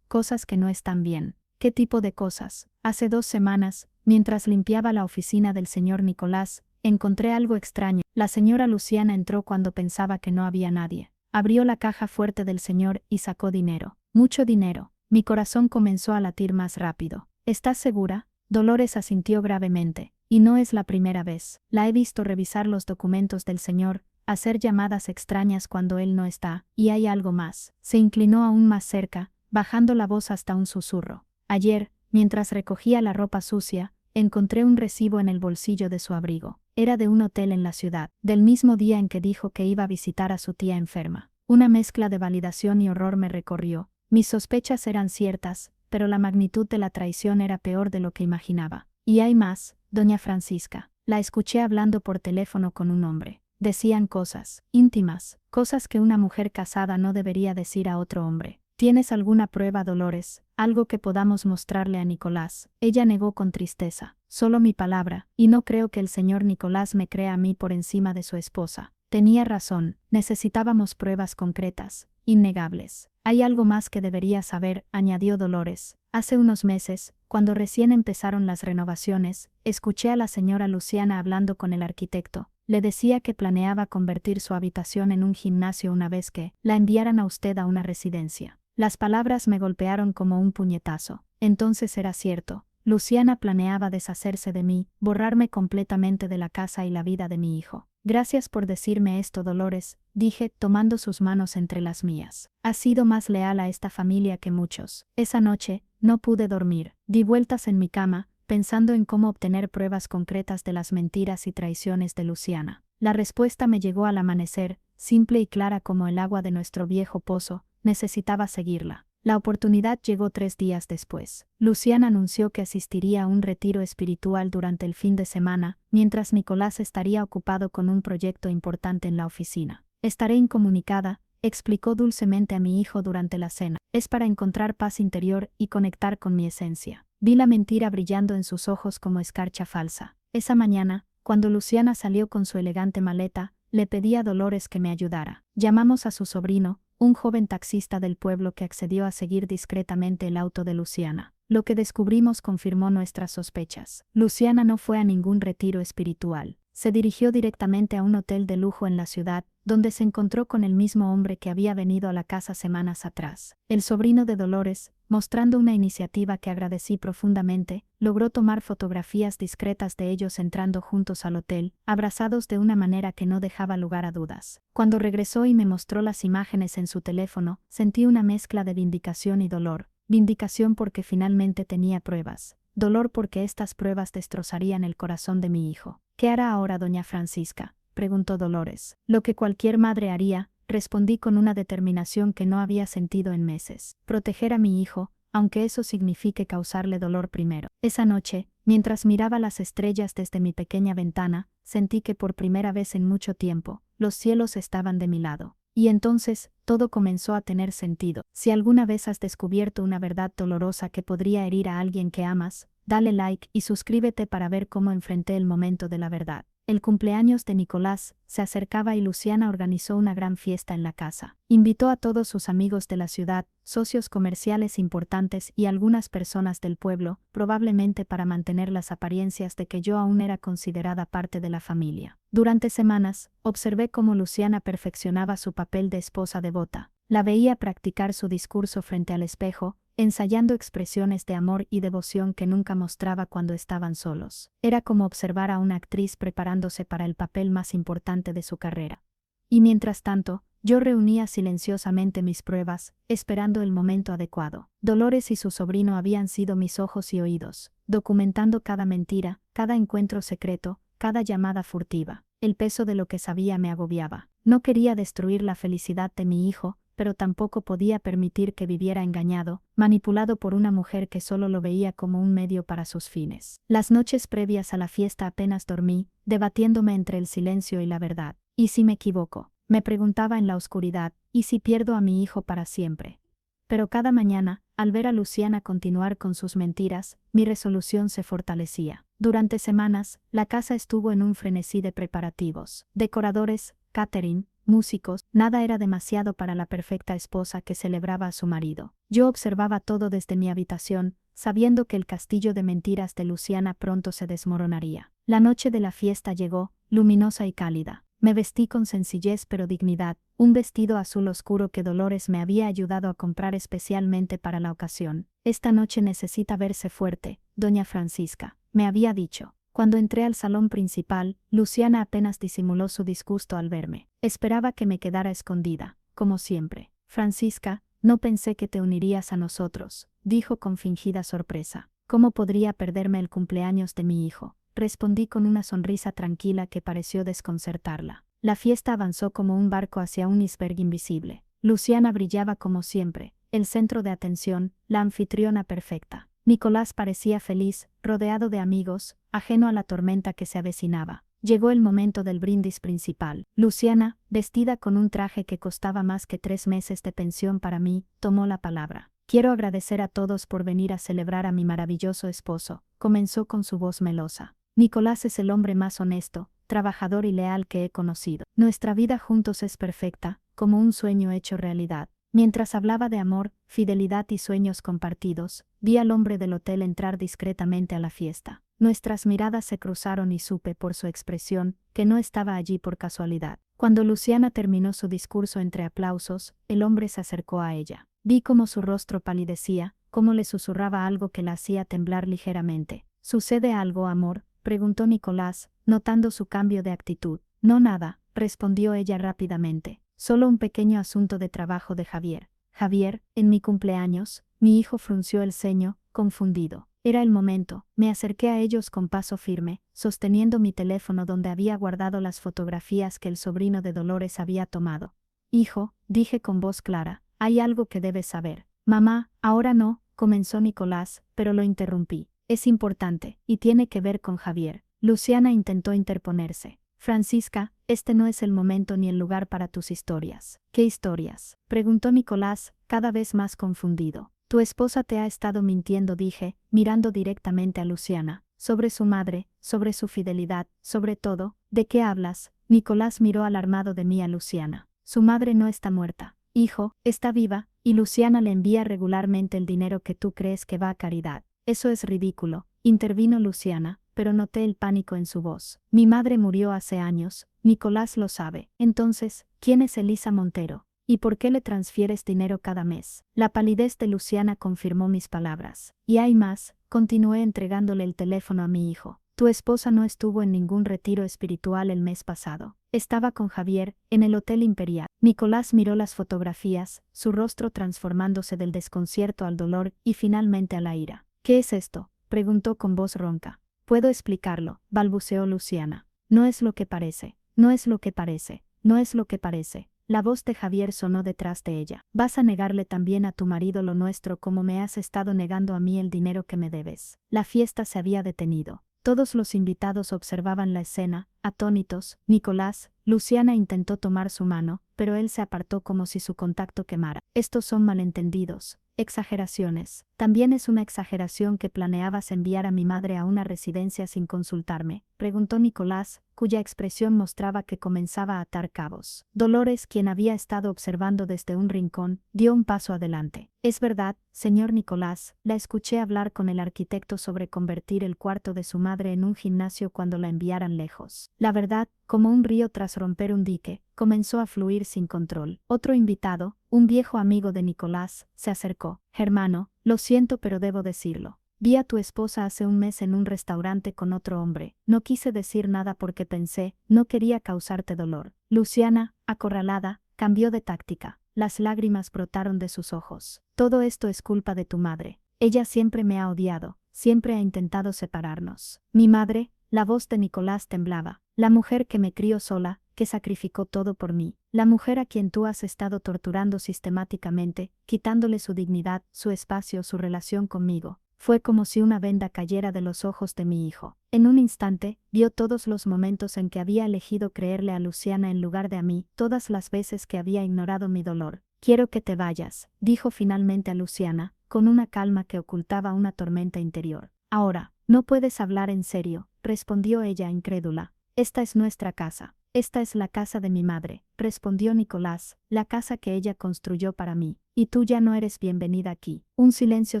Speaker 1: que no están bien». «¿Qué tipo de cosas?» «Hace 2 semanas, mientras limpiaba la oficina del señor Nicolás, encontré algo extraño». La señora Luciana entró cuando pensaba que no había nadie. Abrió la caja fuerte del señor y sacó dinero. Mucho dinero. Mi corazón comenzó a latir más rápido. «¿Estás segura?» Dolores asintió gravemente. «Y no es la primera vez. La he visto revisar los documentos del señor, hacer llamadas extrañas cuando él no está, y hay algo más». Se inclinó aún más cerca, bajando la voz hasta un susurro. «Ayer, mientras recogía la ropa sucia, encontré un recibo en el bolsillo de su abrigo. Era de un hotel en la ciudad, del mismo día en que dijo que iba a visitar a su tía enferma». Una mezcla de validación y horror me recorrió. Mis sospechas eran ciertas, pero la magnitud de la traición era peor de lo que imaginaba. «Y hay más, doña Francisca». La escuché hablando por teléfono con un hombre. Decían cosas íntimas, cosas que una mujer casada no debería decir a otro hombre. «¿Tienes alguna prueba, Dolores? Algo que podamos mostrarle a Nicolás?» Ella negó con tristeza. «Solo mi palabra, y no creo que el señor Nicolás me crea a mí por encima de su esposa». Tenía razón, necesitábamos pruebas concretas, innegables. «Hay algo más que debería saber», añadió Dolores. «Hace unos meses, cuando recién empezaron las renovaciones, escuché a la señora Luciana hablando con el arquitecto. Le decía que planeaba convertir su habitación en un gimnasio una vez que la enviaran a usted a una residencia». Las palabras me golpearon como un puñetazo. Entonces era cierto. Luciana planeaba deshacerse de mí, borrarme completamente de la casa y la vida de mi hijo. «Gracias por decirme esto, Dolores», dije, tomando sus manos entre las mías. «Has sido más leal a esta familia que muchos». Esa noche, no pude dormir. Di vueltas en mi cama, pensando en cómo obtener pruebas concretas de las mentiras y traiciones de Luciana. La respuesta me llegó al amanecer, simple y clara como el agua de nuestro viejo pozo. Necesitaba seguirla. La oportunidad llegó 3 días después. Luciana anunció que asistiría a un retiro espiritual durante el fin de semana, mientras Nicolás estaría ocupado con un proyecto importante en la oficina. «Estaré incomunicada», explicó dulcemente a mi hijo durante la cena. «Es para encontrar paz interior y conectar con mi esencia». Vi la mentira brillando en sus ojos como escarcha falsa. Esa mañana, cuando Luciana salió con su elegante maleta,
Speaker 2: Le pedí a Dolores que me ayudara. Llamamos a su sobrino, un joven taxista del pueblo que accedió a seguir discretamente el auto de Luciana. Lo que descubrimos confirmó nuestras sospechas. Luciana no fue a ningún retiro espiritual. Se dirigió directamente a un hotel de lujo en la ciudad, donde se encontró con el mismo hombre que había venido a la casa semanas atrás. El sobrino de Dolores, mostrando una iniciativa que agradecí profundamente, logró tomar fotografías discretas de ellos entrando juntos al hotel, abrazados de una manera que no dejaba lugar a dudas. Cuando regresó y me mostró las imágenes en su teléfono, sentí una mezcla de vindicación y dolor. Vindicación porque finalmente tenía pruebas. Dolor porque estas pruebas destrozarían el corazón de mi hijo. ¿Qué hará ahora doña Francisca?, preguntó Dolores. Lo que cualquier madre haría, respondí con una determinación que no había sentido en meses. Proteger a mi hijo, aunque eso signifique causarle dolor primero. Esa noche, mientras miraba las estrellas desde mi pequeña ventana, sentí que por primera vez en mucho tiempo, los cielos estaban de mi lado. Y entonces, todo comenzó a tener sentido. Si alguna vez has descubierto una verdad dolorosa que podría herir a alguien que amas, dale like y suscríbete para ver cómo enfrenté el momento de la verdad. El cumpleaños de Nicolás se acercaba y Luciana organizó una gran fiesta en la casa. Invitó a todos sus amigos de la ciudad, socios comerciales importantes y algunas personas del pueblo, probablemente para mantener las apariencias de que yo aún era considerada parte de la familia. Durante semanas, observé cómo Luciana perfeccionaba su papel de esposa devota. La veía practicar su discurso frente al espejo, ensayando expresiones de amor y devoción que nunca mostraba cuando estaban solos. Era como observar a una actriz preparándose para el papel más importante de su carrera. Y mientras tanto, yo reunía silenciosamente mis pruebas, esperando el momento adecuado. Dolores y su sobrino habían sido mis ojos y oídos, documentando cada mentira, cada encuentro secreto, cada llamada furtiva. El peso de lo que sabía me agobiaba. No quería destruir la felicidad de mi hijo, pero tampoco podía permitir que viviera engañado, manipulado por una mujer que solo lo veía como un medio para sus fines. Las noches previas a la fiesta apenas dormí, debatiéndome entre el silencio y la verdad. ¿Y si me equivoco?, me preguntaba en la oscuridad, ¿y si pierdo a mi hijo para siempre? Pero cada mañana, al ver a Luciana continuar con sus mentiras, mi resolución se fortalecía. Durante semanas, la casa estuvo en un frenesí de preparativos. Decoradores, catering, músicos, nada era demasiado para la perfecta esposa que celebraba a su marido. Yo observaba todo desde mi habitación, sabiendo que el castillo de mentiras de Luciana pronto se desmoronaría. La noche de la fiesta llegó, luminosa y cálida. Me vestí con sencillez pero dignidad, un vestido azul oscuro que Dolores me había ayudado a comprar especialmente para la ocasión. Esta noche necesita verse fuerte, doña Francisca, me había dicho. Cuando entré al salón principal, Luciana apenas disimuló su disgusto al verme. Esperaba que me quedara escondida, como siempre. Francisca, no pensé que te unirías a nosotros, dijo con fingida sorpresa. ¿Cómo podría perderme el cumpleaños de mi hijo?, respondí con una sonrisa tranquila que pareció desconcertarla. La fiesta avanzó como un barco hacia un iceberg invisible. Luciana brillaba como siempre, el centro de atención, la anfitriona perfecta. Nicolás parecía feliz, rodeado de amigos, ajeno a la tormenta que se avecinaba. Llegó el momento del brindis principal. Luciana, vestida con un traje que costaba más que 3 meses de pensión para mí, tomó la palabra. Quiero agradecer a todos por venir a celebrar a mi maravilloso esposo, comenzó con su voz melosa. Nicolás es el hombre más honesto, trabajador y leal que he conocido. Nuestra vida juntos es perfecta, como un sueño hecho realidad. Mientras hablaba de amor, fidelidad y sueños compartidos, vi al hombre del hotel entrar discretamente a la fiesta. Nuestras miradas se cruzaron y supe por su expresión que no estaba allí por casualidad. Cuando Luciana terminó su discurso entre aplausos, el hombre se acercó a ella. Vi cómo su rostro palidecía, cómo le susurraba algo que la hacía temblar ligeramente. ¿Sucede algo, amor?, preguntó Nicolás, notando su cambio de actitud. No, nada, respondió ella rápidamente. Solo un pequeño asunto de trabajo de Javier. Javier, en mi cumpleaños, mi hijo frunció el ceño, confundido. Era el momento. Me acerqué a ellos con paso firme, sosteniendo mi teléfono donde había guardado las fotografías que el sobrino de Dolores había tomado. Hijo, dije con voz clara, hay algo que debes saber. Mamá, ahora no, comenzó Nicolás, pero lo interrumpí. Es importante, y tiene que ver con Javier. Luciana intentó interponerse. Francisca, este no es el momento ni el lugar para tus historias. ¿Qué historias?, preguntó Nicolás, cada vez más confundido. Tu esposa te ha estado mintiendo, dije, mirando directamente a Luciana. Sobre su madre, sobre su fidelidad, sobre todo. ¿De qué hablas?, Nicolás miró alarmado de mí a Luciana. Su madre no está muerta. Hijo, está viva, y Luciana le envía regularmente el dinero que tú crees que va a caridad. Eso es ridículo, intervino Luciana, pero noté el pánico en su voz. Mi madre murió hace años, Nicolás lo sabe. Entonces, ¿quién es Elisa Montero? ¿Y por qué le transfieres dinero cada mes? La palidez de Luciana confirmó mis palabras. Y hay más, continué entregándole el teléfono a mi hijo. Tu esposa no estuvo en ningún retiro espiritual el mes pasado. Estaba con Javier, en el Hotel Imperial. Nicolás miró las fotografías, su rostro transformándose del desconcierto al dolor y finalmente a la ira. ¿Qué es esto?, preguntó con voz ronca. Puedo explicarlo, balbuceó Luciana. No es lo que parece, no es lo que parece, no es lo que parece. La voz de Javier sonó detrás de ella. Vas a negarle también a tu marido lo nuestro como me has estado negando a mí el dinero que me debes. La fiesta se había detenido. Todos los invitados observaban la escena, atónitos. Nicolás, Luciana intentó tomar su mano, pero él se apartó como si su contacto quemara. Estos son malentendidos, exageraciones. También es una exageración que planeabas enviar a mi madre a una residencia sin consultarme, preguntó Nicolás, cuya expresión mostraba que comenzaba a atar cabos. Dolores, quien había estado observando desde un rincón, dio un paso adelante. Es verdad, señor Nicolás, la escuché hablar con el arquitecto sobre convertir el cuarto de su madre en un gimnasio cuando la enviaran lejos. La verdad, como un río tras romper un dique, comenzó a fluir sin control. Otro invitado, un viejo amigo de Nicolás, se acercó. Hermano, lo siento pero debo decirlo. Vi a tu esposa hace un mes en un restaurante con otro hombre. No quise decir nada porque pensé, no quería causarte dolor. Luciana, acorralada, cambió de táctica. Las lágrimas brotaron de sus ojos. Todo esto es culpa de tu madre. Ella siempre me ha odiado, siempre ha intentado separarnos. Mi madre, la voz de Nicolás temblaba. La mujer que me crió sola, que sacrificó todo por mí. La mujer a quien tú has estado torturando sistemáticamente, quitándole su dignidad, su espacio, su relación conmigo. Fue como si una venda cayera de los ojos de mi hijo. En un instante, vio todos los momentos en que había elegido creerle a Luciana en lugar de a mí, todas las veces que había ignorado mi dolor. Quiero que te vayas, dijo finalmente a Luciana, con una calma que ocultaba una tormenta interior. Ahora, no puedes hablar en serio, respondió ella incrédula. Esta es nuestra casa. Esta es la casa de mi madre, respondió Nicolás, la casa que ella construyó para mí, y tú ya no eres bienvenida aquí. Un silencio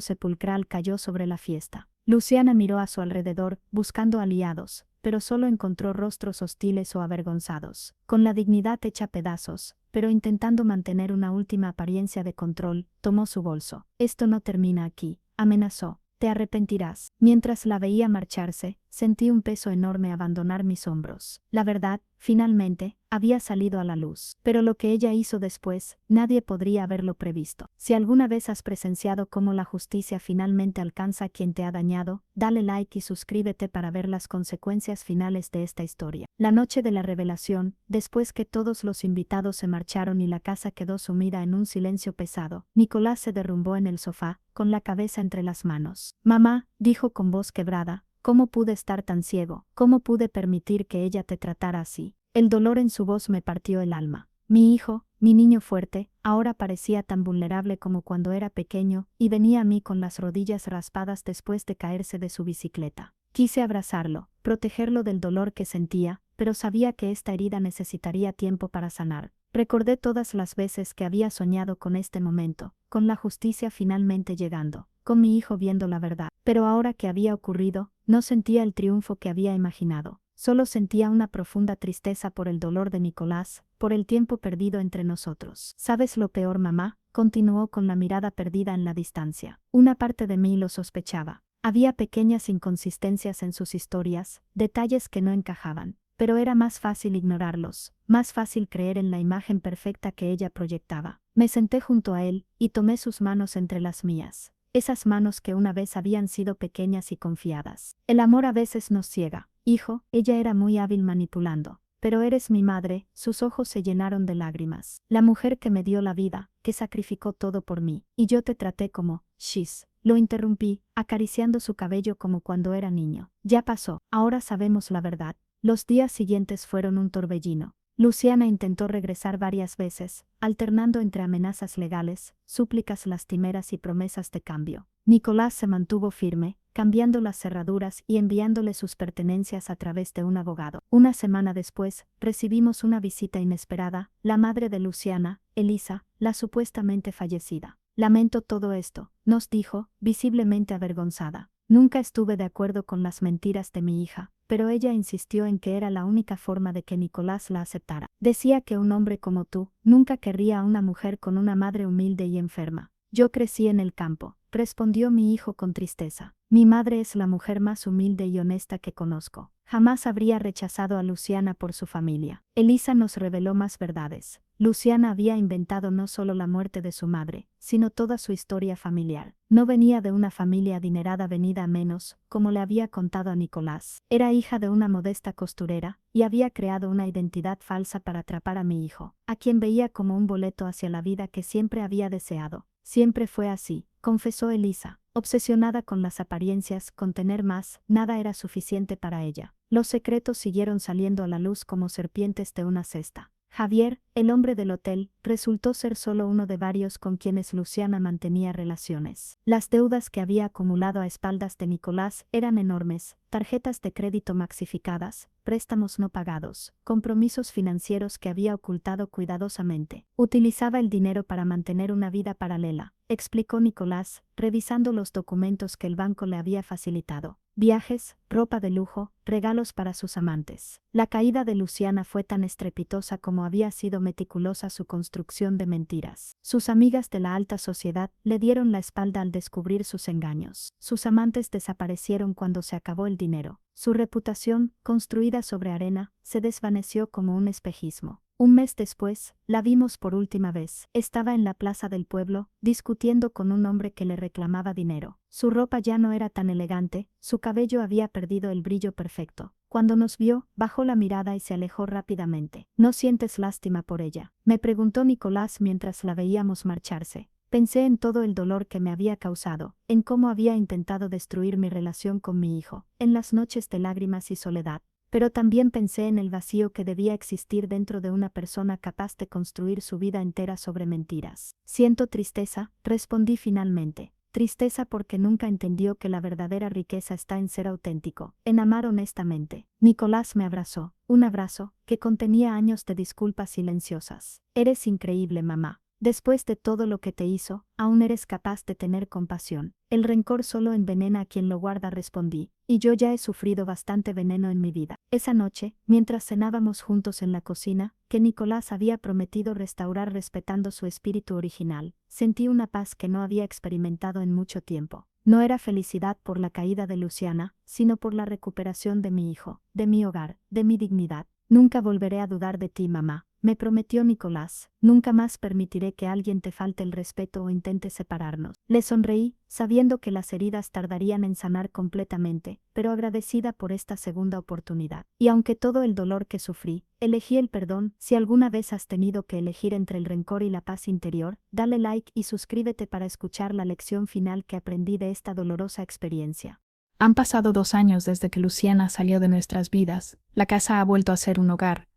Speaker 2: sepulcral cayó sobre la fiesta. Luciana miró a su alrededor, buscando aliados, pero solo encontró rostros hostiles o avergonzados. Con la dignidad hecha pedazos, pero intentando mantener una última apariencia de control, tomó su bolso. Esto no termina aquí, amenazó. Te arrepentirás. Mientras la veía marcharse, sentí un peso enorme abandonar mis hombros. La verdad, finalmente, había salido a la luz. Pero lo que ella hizo después, nadie podría haberlo previsto. Si alguna vez has presenciado cómo la justicia finalmente alcanza a quien te ha dañado, dale like y suscríbete para ver las consecuencias finales de esta historia. La noche de la revelación, después que todos los invitados se marcharon y la casa quedó sumida en un silencio pesado, Nicolás se derrumbó en el sofá, con la cabeza entre las manos. Mamá, dijo con voz quebrada, ¿cómo pude estar tan ciego? ¿Cómo pude permitir que ella te tratara así? El dolor en su voz me partió el alma. Mi hijo, mi niño fuerte, ahora parecía tan vulnerable como cuando era pequeño, y venía a mí con las rodillas raspadas después de caerse de su bicicleta. Quise abrazarlo, protegerlo del dolor que sentía, pero sabía que esta herida necesitaría tiempo para sanar. Recordé todas las veces que había soñado con este momento, con la justicia finalmente llegando, con mi hijo viendo la verdad. Pero ahora que había ocurrido, no sentía el triunfo que había imaginado. Solo sentía una profunda tristeza por el dolor de Nicolás, por el tiempo perdido entre nosotros. ¿Sabes lo peor, mamá?, continuó con la mirada perdida en la distancia. Una parte de mí lo sospechaba. Había pequeñas inconsistencias en sus historias, detalles que no encajaban. Pero era más fácil ignorarlos, más fácil creer en la imagen perfecta que ella proyectaba. Me senté junto a él, y tomé sus manos entre las mías. Esas manos que una vez habían sido pequeñas y confiadas. El amor a veces nos ciega. Hijo, ella era muy hábil manipulando. Pero eres mi madre, sus ojos se llenaron de lágrimas. La mujer que me dio la vida, que sacrificó todo por mí. Y yo te traté como, shish. Lo interrumpí, acariciando su cabello como cuando era niño. Ya pasó, ahora sabemos la verdad. Los días siguientes fueron un torbellino. Luciana intentó regresar varias veces, alternando entre amenazas legales, súplicas lastimeras y promesas de cambio. Nicolás se mantuvo firme, cambiando las cerraduras y enviándole sus pertenencias a través de un abogado. Una semana después, recibimos una visita inesperada, la madre de Luciana, Elisa, la supuestamente fallecida. Lamento todo esto, nos dijo, visiblemente avergonzada. Nunca estuve de acuerdo con las mentiras de mi hija, pero ella insistió en que era la única forma de que Nicolás la aceptara. Decía que un hombre como tú nunca querría a una mujer con una madre humilde y enferma. Yo crecí en el campo, respondió mi hijo con tristeza. Mi madre es la mujer más humilde y honesta que conozco. Jamás habría rechazado a Luciana por su familia. Elisa nos reveló más verdades. Luciana había inventado no solo la muerte de su madre, sino toda su historia familiar. No venía de una familia adinerada venida a menos, como le había contado a Nicolás. Era hija de una modesta costurera, y había creado una identidad falsa para atrapar a mi hijo, a quien veía como un boleto hacia la vida que siempre había deseado. Siempre fue así, confesó Elisa. Obsesionada con las apariencias, con tener más, nada era suficiente para ella. Los secretos siguieron saliendo a la luz como serpientes de una cesta. Javier, el hombre del hotel, resultó ser solo uno de varios con quienes Luciana mantenía relaciones. Las deudas que había acumulado a espaldas de Nicolás eran enormes, tarjetas de crédito maxificadas, préstamos no pagados, compromisos financieros que había ocultado cuidadosamente. Utilizaba el dinero para mantener una vida paralela, explicó Nicolás, revisando los documentos que el banco le había facilitado. Viajes, ropa de lujo, regalos para sus amantes. La caída de Luciana fue tan estrepitosa como había sido meticulosa su construcción de mentiras. Sus amigas de la alta sociedad le dieron la espalda al descubrir sus engaños. Sus amantes desaparecieron cuando se acabó el dinero. Su reputación, construida sobre arena, se desvaneció como un espejismo. Un mes después, la vimos por última vez. Estaba en la plaza del pueblo, discutiendo con un hombre que le reclamaba dinero. Su ropa ya no era tan elegante, su cabello había perdido el brillo perfecto. Cuando nos vio, bajó la mirada y se alejó rápidamente. ¿No sientes lástima por ella?, me preguntó Nicolás mientras la veíamos marcharse. Pensé en todo el dolor que me había causado, en cómo había intentado destruir mi relación con mi hijo, en las noches de lágrimas y soledad. Pero también pensé en el vacío que debía existir dentro de una persona capaz de construir su vida entera sobre mentiras. Siento tristeza, respondí finalmente. Tristeza porque nunca entendió que la verdadera riqueza está en ser auténtico, en amar honestamente. Nicolás me abrazó, un abrazo que contenía años de disculpas silenciosas. Eres increíble, mamá. Después de todo lo que te hizo, aún eres capaz de tener compasión. El rencor solo envenena a quien lo guarda, respondí, y yo ya he sufrido bastante veneno en mi vida. Esa noche, mientras cenábamos juntos en la cocina, que Nicolás había prometido restaurar respetando su espíritu original, sentí una paz que no había experimentado en mucho tiempo. No era felicidad por la caída de Luciana, sino por la recuperación de mi hijo, de mi hogar, de mi dignidad. Nunca volveré a dudar de ti, mamá, me prometió Nicolás. Nunca más permitiré que alguien te falte el respeto o intente separarnos. Le sonreí, sabiendo que las heridas tardarían en sanar completamente, pero agradecida por esta segunda oportunidad. Y aunque todo el dolor que sufrí, elegí el perdón. Si alguna vez has tenido que elegir entre el rencor y la paz interior, dale like y suscríbete para escuchar la lección final que aprendí de esta dolorosa experiencia.
Speaker 1: Han pasado 2 años desde que Luciana salió de nuestras vidas. La casa ha vuelto a ser un hogar,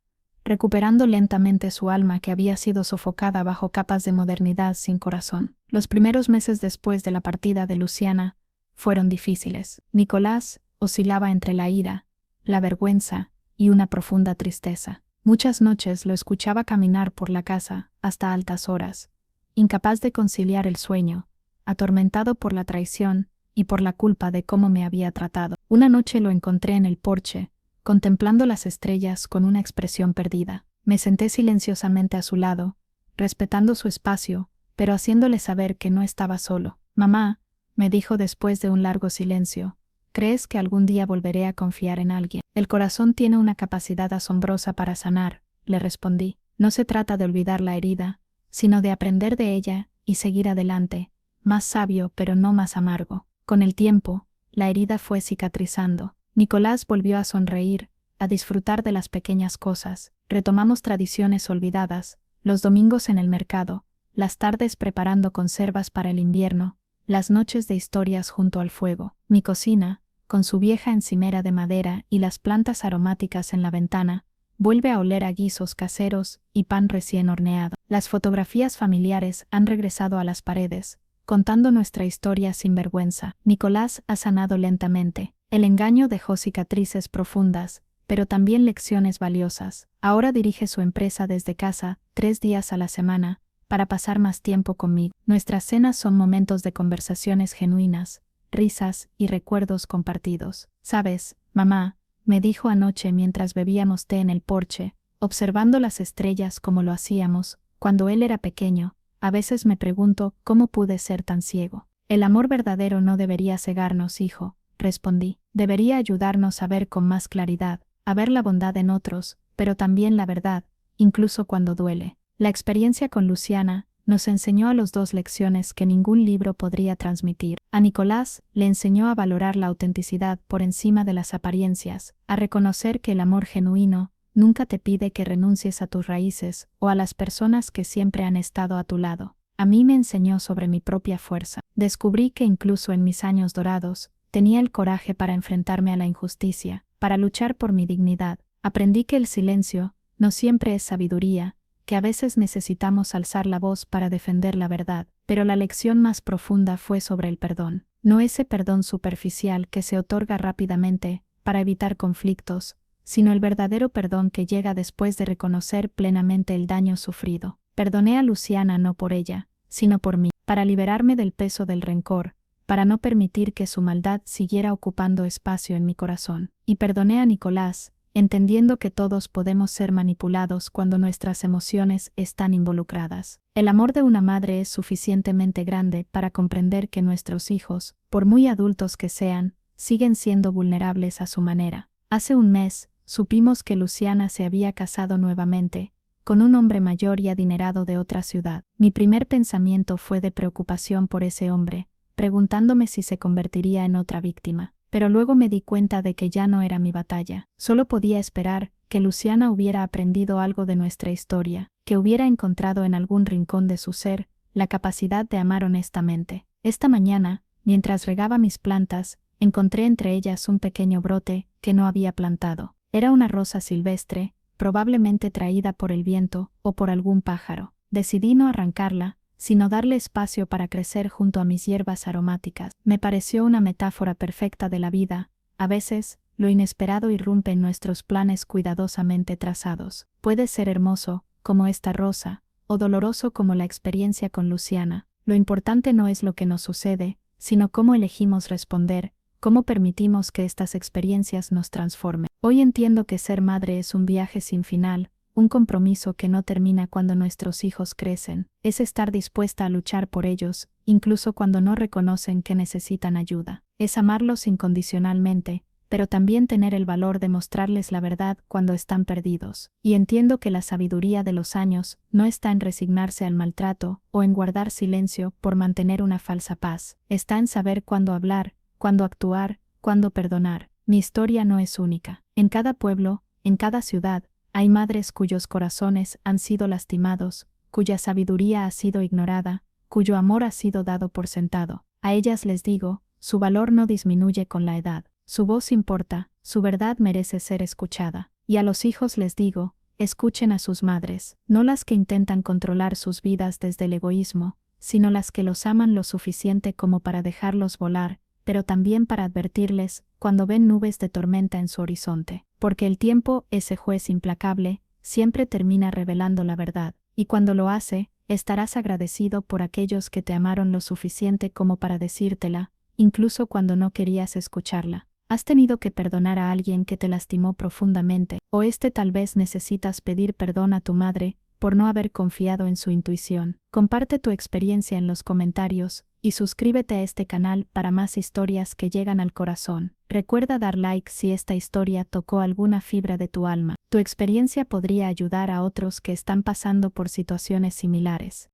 Speaker 1: recuperando lentamente su alma que había sido sofocada bajo capas de modernidad sin corazón. Los primeros meses después de la partida de Luciana fueron difíciles. Nicolás oscilaba entre la ira, la vergüenza y una profunda tristeza. Muchas noches lo escuchaba caminar por la casa hasta altas horas, incapaz de conciliar el sueño, atormentado por la traición y por la culpa de cómo me había tratado. Una noche lo encontré en el porche, contemplando las estrellas con una expresión perdida. Me senté silenciosamente a su lado, respetando su espacio, pero haciéndole saber que no estaba solo. Mamá, me dijo después de un largo silencio, ¿crees que algún día volveré a confiar en alguien? El corazón tiene una capacidad asombrosa para sanar, le respondí. No se trata de olvidar la herida, sino de aprender de ella y seguir adelante, más sabio pero no más amargo. Con el tiempo, la herida fue cicatrizando. Nicolás volvió a sonreír, a disfrutar de las pequeñas cosas. Retomamos tradiciones olvidadas, los domingos en el mercado, las tardes preparando conservas para el invierno, las noches de historias junto al fuego. Mi cocina, con su vieja encimera de madera y las plantas aromáticas en la ventana, vuelve a oler a guisos caseros y pan recién horneado. Las fotografías familiares han regresado a las paredes, contando nuestra historia sin vergüenza. Nicolás ha sanado lentamente. El engaño dejó cicatrices profundas, pero también lecciones valiosas. Ahora dirige su empresa desde casa, 3 días a la semana, para pasar más tiempo conmigo. Nuestras cenas son momentos de conversaciones genuinas, risas y recuerdos compartidos. ¿Sabes, mamá?, me dijo anoche mientras bebíamos té en el porche, observando las estrellas como lo hacíamos, cuando él era pequeño. A veces me pregunto cómo pude ser tan ciego. El amor verdadero no debería cegarnos, hijo, respondí. Debería ayudarnos a ver con más claridad, a ver la bondad en otros, pero también la verdad, incluso cuando duele. La experiencia con Luciana nos enseñó a los dos lecciones que ningún libro podría transmitir. A Nicolás le enseñó a valorar la autenticidad por encima de las apariencias, a reconocer que el amor genuino nunca te pide que renuncies a tus raíces o a las personas que siempre han estado a tu lado. A mí me enseñó sobre mi propia fuerza. Descubrí que incluso en mis años dorados, tenía el coraje para enfrentarme a la injusticia, para luchar por mi dignidad. Aprendí que el silencio no siempre es sabiduría, que a veces necesitamos alzar la voz para defender la verdad, pero la lección más profunda fue sobre el perdón. No ese perdón superficial que se otorga rápidamente para evitar conflictos, sino el verdadero perdón que llega después de reconocer plenamente el daño sufrido. Perdoné a Luciana no por ella, sino por mí, para liberarme del peso del rencor, para no permitir que su maldad siguiera ocupando espacio en mi corazón. Y perdoné a Nicolás, entendiendo que todos podemos ser manipulados cuando nuestras emociones están involucradas. El amor de una madre es suficientemente grande para comprender que nuestros hijos, por muy adultos que sean, siguen siendo vulnerables a su manera. Hace un mes, supimos que Luciana se había casado nuevamente, con un hombre mayor y adinerado de otra ciudad. Mi primer pensamiento fue de preocupación por ese hombre, preguntándome si se convertiría en otra víctima. Pero luego me di cuenta de que ya no era mi batalla. Solo podía esperar que Luciana hubiera aprendido algo de nuestra historia, que hubiera encontrado en algún rincón de su ser la capacidad de amar honestamente. Esta mañana, mientras regaba mis plantas, encontré entre ellas un pequeño brote que no había plantado. Era una rosa silvestre, probablemente traída por el viento o por algún pájaro. Decidí no arrancarla, sino darle espacio para crecer junto a mis hierbas aromáticas. Me pareció una metáfora perfecta de la vida. A veces, lo inesperado irrumpe en nuestros planes cuidadosamente trazados. Puede ser hermoso, como esta rosa, o doloroso como la experiencia con Luciana. Lo importante no es lo que nos sucede, sino cómo elegimos responder, cómo permitimos que estas experiencias nos transformen. Hoy entiendo que ser madre es un viaje sin final, un compromiso que no termina cuando nuestros hijos crecen. Es estar dispuesta a luchar por ellos, incluso cuando no reconocen que necesitan ayuda. Es amarlos incondicionalmente, pero también tener el valor de mostrarles la verdad cuando están perdidos. Y entiendo que la sabiduría de los años no está en resignarse al maltrato o en guardar silencio por mantener una falsa paz. Está en saber cuándo hablar, cuándo actuar, cuándo perdonar. Mi historia no es única. En cada pueblo, en cada ciudad, hay madres cuyos corazones han sido lastimados, cuya sabiduría ha sido ignorada, cuyo amor ha sido dado por sentado. A ellas les digo, su valor no disminuye con la edad. Su voz importa, su verdad merece ser escuchada. Y a los hijos les digo, escuchen a sus madres, no las que intentan controlar sus vidas desde el egoísmo, sino las que los aman lo suficiente como para dejarlos volar, pero también para advertirles cuando ven nubes de tormenta en su horizonte. Porque el tiempo, ese juez implacable, siempre termina revelando la verdad, y cuando lo hace, estarás agradecido por aquellos que te amaron lo suficiente como para decírtela, incluso cuando no querías escucharla. ¿Has tenido que perdonar a alguien que te lastimó profundamente? O tal vez necesitas pedir perdón a tu madre por no haber confiado en su intuición. Comparte tu experiencia en los comentarios y suscríbete a este canal para más historias que llegan al corazón. Recuerda dar like si esta historia tocó alguna fibra de tu alma. Tu experiencia podría ayudar a otros que están pasando por situaciones similares.